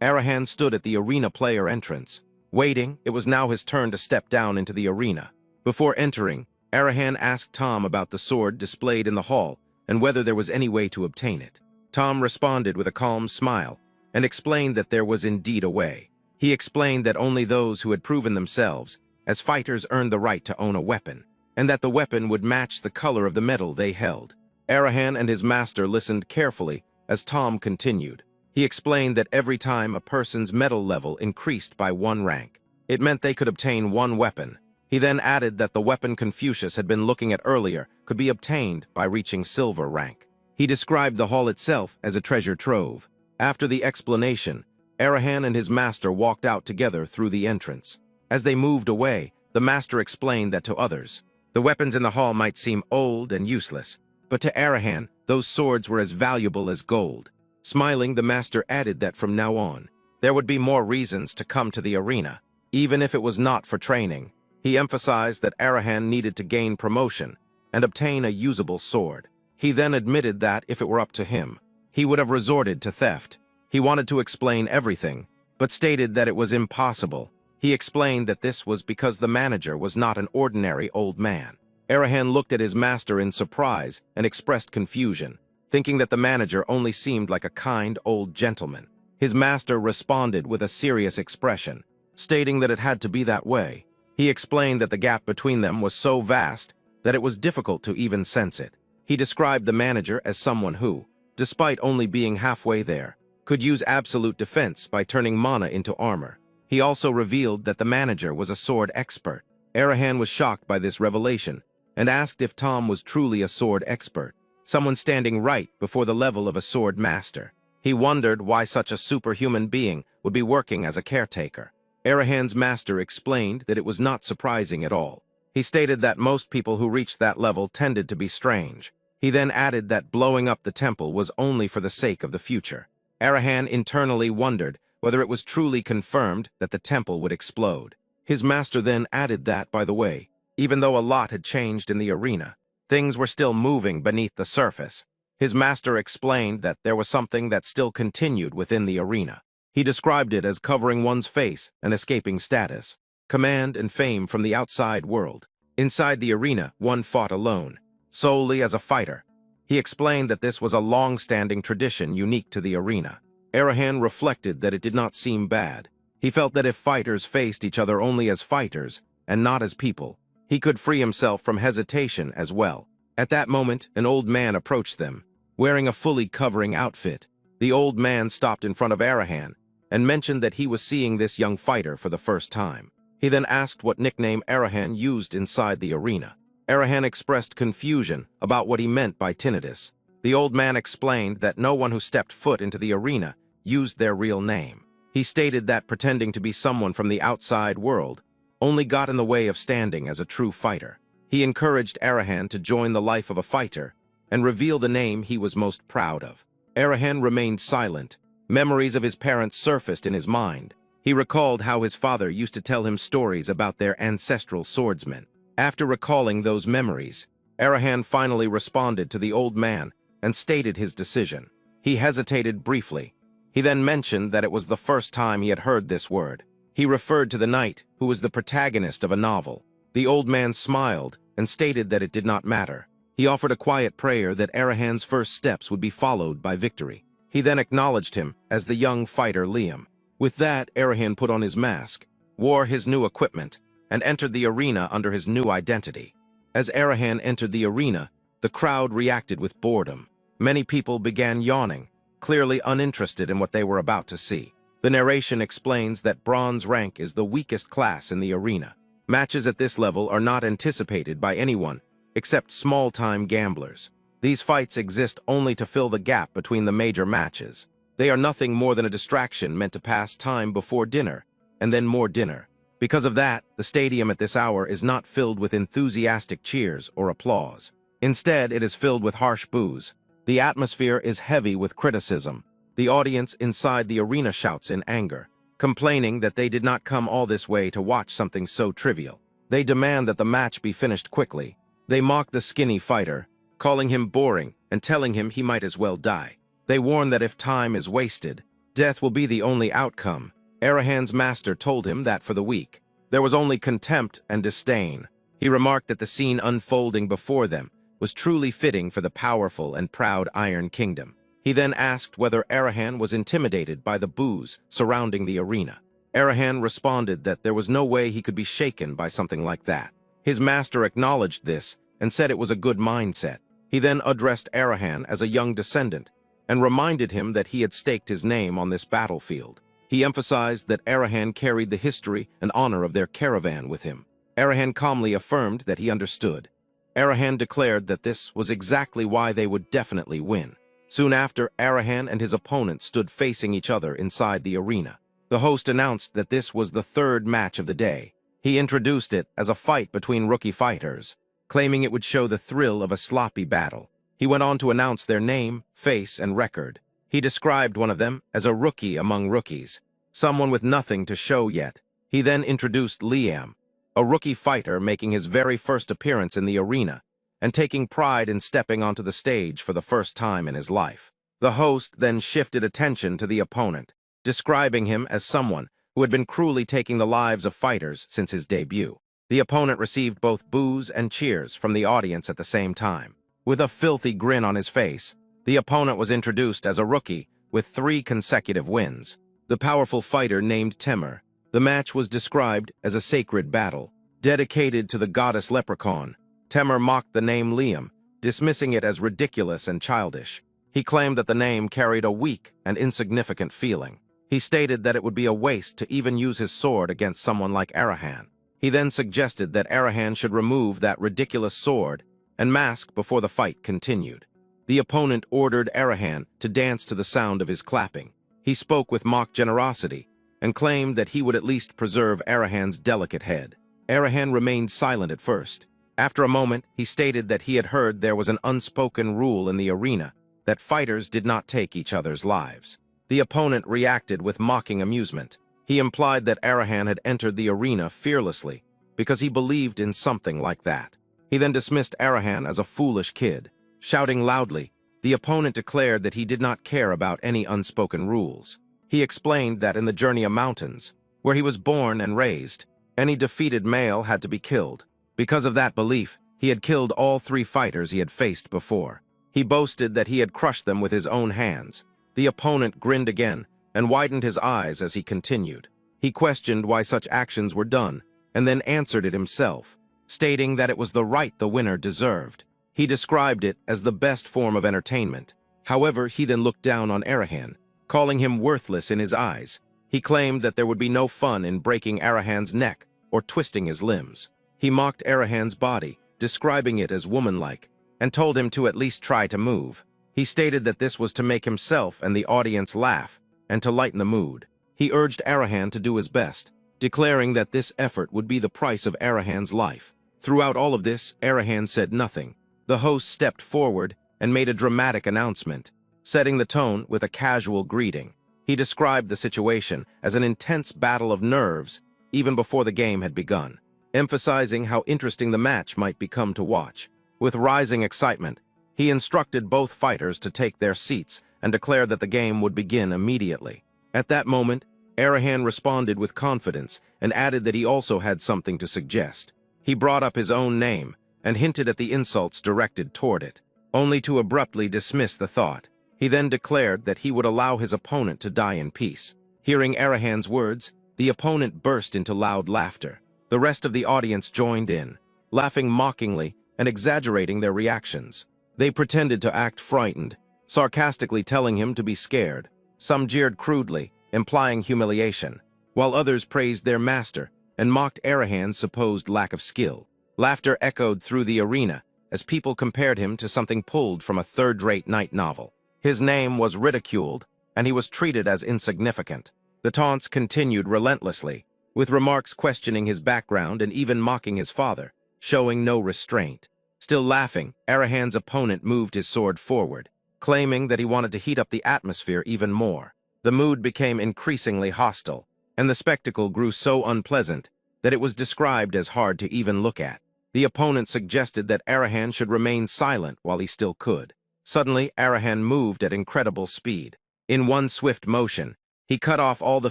Arhan stood at the arena player entrance. Waiting, it was now his turn to step down into the arena. Before entering, Arhan asked Tom about the sword displayed in the hall and whether there was any way to obtain it. Tom responded with a calm smile and explained that there was indeed a way. He explained that only those who had proven themselves as fighters earned the right to own a weapon, and that the weapon would match the color of the metal they held. Arhan and his master listened carefully as Tom continued. He explained that every time a person's metal level increased by 1 rank, it meant they could obtain 1 weapon. He then added that the weapon Confucius had been looking at earlier could be obtained by reaching silver rank. He described the hall itself as a treasure trove. After the explanation, Arhan and his master walked out together through the entrance. As they moved away, the master explained that to others, the weapons in the hall might seem old and useless, but to Arhan, those swords were as valuable as gold. Smiling, the master added that from now on, there would be more reasons to come to the arena, even if it was not for training. He emphasized that Arhan needed to gain promotion and obtain a usable sword. He then admitted that, if it were up to him, he would have resorted to theft. He wanted to explain everything, but stated that it was impossible. He explained that this was because the manager was not an ordinary old man. Arhan looked at his master in surprise and expressed confusion, thinking that the manager only seemed like a kind old gentleman. His master responded with a serious expression, stating that it had to be that way. He explained that the gap between them was so vast that it was difficult to even sense it. He described the manager as someone who, despite only being halfway there, could use absolute defense by turning mana into armor. He also revealed that the manager was a sword expert. Arhan was shocked by this revelation and asked if Tom was truly a sword expert, someone standing right before the level of a sword master. He wondered why such a superhuman being would be working as a caretaker. Arhan's master explained that it was not surprising at all. He stated that most people who reached that level tended to be strange. He then added that blowing up the temple was only for the sake of the future. Arhan internally wondered whether it was truly confirmed that the temple would explode. His master then added that, by the way, even though a lot had changed in the arena, things were still moving beneath the surface. His master explained that there was something that still continued within the arena. He described it as covering one's face and escaping status, command and fame from the outside world. Inside the arena, one fought alone, solely as a fighter. He explained that this was a long-standing tradition unique to the arena. Arhan reflected that it did not seem bad. He felt that if fighters faced each other only as fighters and not as people, he could free himself from hesitation as well. At that moment, an old man approached them, wearing a fully covering outfit. The old man stopped in front of Arhan and mentioned that he was seeing this young fighter for the first time. He then asked what nickname Arhan used inside the arena. Arhan expressed confusion about what he meant by tinnitus. The old man explained that no one who stepped foot into the arena used their real name. He stated that pretending to be someone from the outside world only got in the way of standing as a true fighter. He encouraged Arhan to join the life of a fighter and reveal the name he was most proud of. Arhan remained silent. Memories of his parents surfaced in his mind. He recalled how his father used to tell him stories about their ancestral swordsmen. After recalling those memories, Arhan finally responded to the old man and stated his decision. He hesitated briefly. He then mentioned that it was the first time he had heard this word. He referred to the knight, who was the protagonist of a novel. The old man smiled and stated that it did not matter. He offered a quiet prayer that Arahan's first steps would be followed by victory. He then acknowledged him as the young fighter Liam. With that, Arahan put on his mask, wore his new equipment, and entered the arena under his new identity. As Arahan entered the arena, the crowd reacted with boredom. Many people began yawning, clearly uninterested in what they were about to see. The narration explains that bronze rank is the weakest class in the arena. Matches at this level are not anticipated by anyone, except small-time gamblers. These fights exist only to fill the gap between the major matches. They are nothing more than a distraction meant to pass time before dinner, and then more dinner. Because of that, the stadium at this hour is not filled with enthusiastic cheers or applause. Instead, it is filled with harsh boos. The atmosphere is heavy with criticism. The audience inside the arena shouts in anger, complaining that they did not come all this way to watch something so trivial. They demand that the match be finished quickly. They mock the skinny fighter, calling him boring and telling him he might as well die. They warn that if time is wasted, death will be the only outcome. Arahan's master told him that for the weak, there was only contempt and disdain. He remarked that the scene unfolding before them was truly fitting for the powerful and proud Iron Kingdom. He then asked whether Arahan was intimidated by the boos surrounding the arena. Arahan responded that there was no way he could be shaken by something like that. His master acknowledged this and said it was a good mindset. He then addressed Arahan as a young descendant and reminded him that he had staked his name on this battlefield. He emphasized that Arahan carried the history and honor of their caravan with him. Arahan calmly affirmed that he understood. Arahan declared that this was exactly why they would definitely win. Soon after, Arahan and his opponent stood facing each other inside the arena. The host announced that this was the third match of the day. He introduced it as a fight between rookie fighters, claiming it would show the thrill of a sloppy battle. He went on to announce their name, face, and record. He described one of them as a rookie among rookies, someone with nothing to show yet. He then introduced Liam, a rookie fighter making his very first appearance in the arena, and taking pride in stepping onto the stage for the first time in his life. The host then shifted attention to the opponent, describing him as someone who had been cruelly taking the lives of fighters since his debut. The opponent received both boos and cheers from the audience at the same time. With a filthy grin on his face, the opponent was introduced as a rookie with 3 consecutive wins. The powerful fighter named Temur. The match was described as a sacred battle, dedicated to the goddess Leprechaun. Temur mocked the name Liam, dismissing it as ridiculous and childish. He claimed that the name carried a weak and insignificant feeling. He stated that it would be a waste to even use his sword against someone like Arahan. He then suggested that Arahan should remove that ridiculous sword and mask before the fight continued. The opponent ordered Arahan to dance to the sound of his clapping. He spoke with mock generosity and claimed that he would at least preserve Arahan's delicate head. Arahan remained silent at first. After a moment, he stated that he had heard there was an unspoken rule in the arena that fighters did not take each other's lives. The opponent reacted with mocking amusement. He implied that Arahan had entered the arena fearlessly because he believed in something like that. He then dismissed Arahan as a foolish kid. Shouting loudly, the opponent declared that he did not care about any unspoken rules. He explained that in the Journey Mountains, where he was born and raised, any defeated male had to be killed. Because of that belief, he had killed all 3 fighters he had faced before. He boasted that he had crushed them with his own hands. The opponent grinned again and widened his eyes as he continued. He questioned why such actions were done, and then answered it himself, stating that it was the right the winner deserved. He described it as the best form of entertainment. However, he then looked down on Arahan, calling him worthless in his eyes. He claimed that there would be no fun in breaking Arahan's neck or twisting his limbs. He mocked Arahan's body, describing it as womanlike, and told him to at least try to move. He stated that this was to make himself and the audience laugh and to lighten the mood. He urged Arahan to do his best, declaring that this effort would be the price of Arahan's life. Throughout all of this, Arahan said nothing. The host stepped forward and made a dramatic announcement, setting the tone with a casual greeting. He described the situation as an intense battle of nerves even before the game had begun, emphasizing how interesting the match might become to watch. With rising excitement, he instructed both fighters to take their seats and declared that the game would begin immediately. At that moment, Arahan responded with confidence and added that he also had something to suggest. He brought up his own name and hinted at the insults directed toward it, only to abruptly dismiss the thought. He then declared that he would allow his opponent to die in peace. Hearing Arahan's words, the opponent burst into loud laughter. The rest of the audience joined in, laughing mockingly and exaggerating their reactions. They pretended to act frightened, sarcastically telling him to be scared. Some jeered crudely, implying humiliation, while others praised their master and mocked Arahan's supposed lack of skill. Laughter echoed through the arena as people compared him to something pulled from a third-rate night novel. His name was ridiculed, and he was treated as insignificant. The taunts continued relentlessly, with remarks questioning his background and even mocking his father, showing no restraint. Still laughing, Arahan's opponent moved his sword forward, claiming that he wanted to heat up the atmosphere even more. The mood became increasingly hostile, and the spectacle grew so unpleasant that it was described as hard to even look at. The opponent suggested that Arahan should remain silent while he still could. Suddenly, Arahan moved at incredible speed. In one swift motion, he cut off all the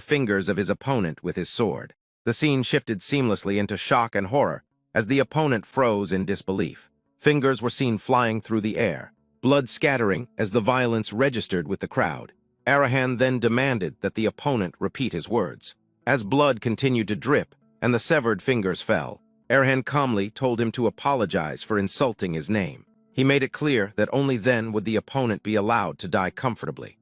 fingers of his opponent with his sword. The scene shifted seamlessly into shock and horror as the opponent froze in disbelief. Fingers were seen flying through the air, blood scattering as the violence registered with the crowd. Arahan then demanded that the opponent repeat his words. As blood continued to drip and the severed fingers fell, Arahan calmly told him to apologize for insulting his name. He made it clear that only then would the opponent be allowed to die comfortably.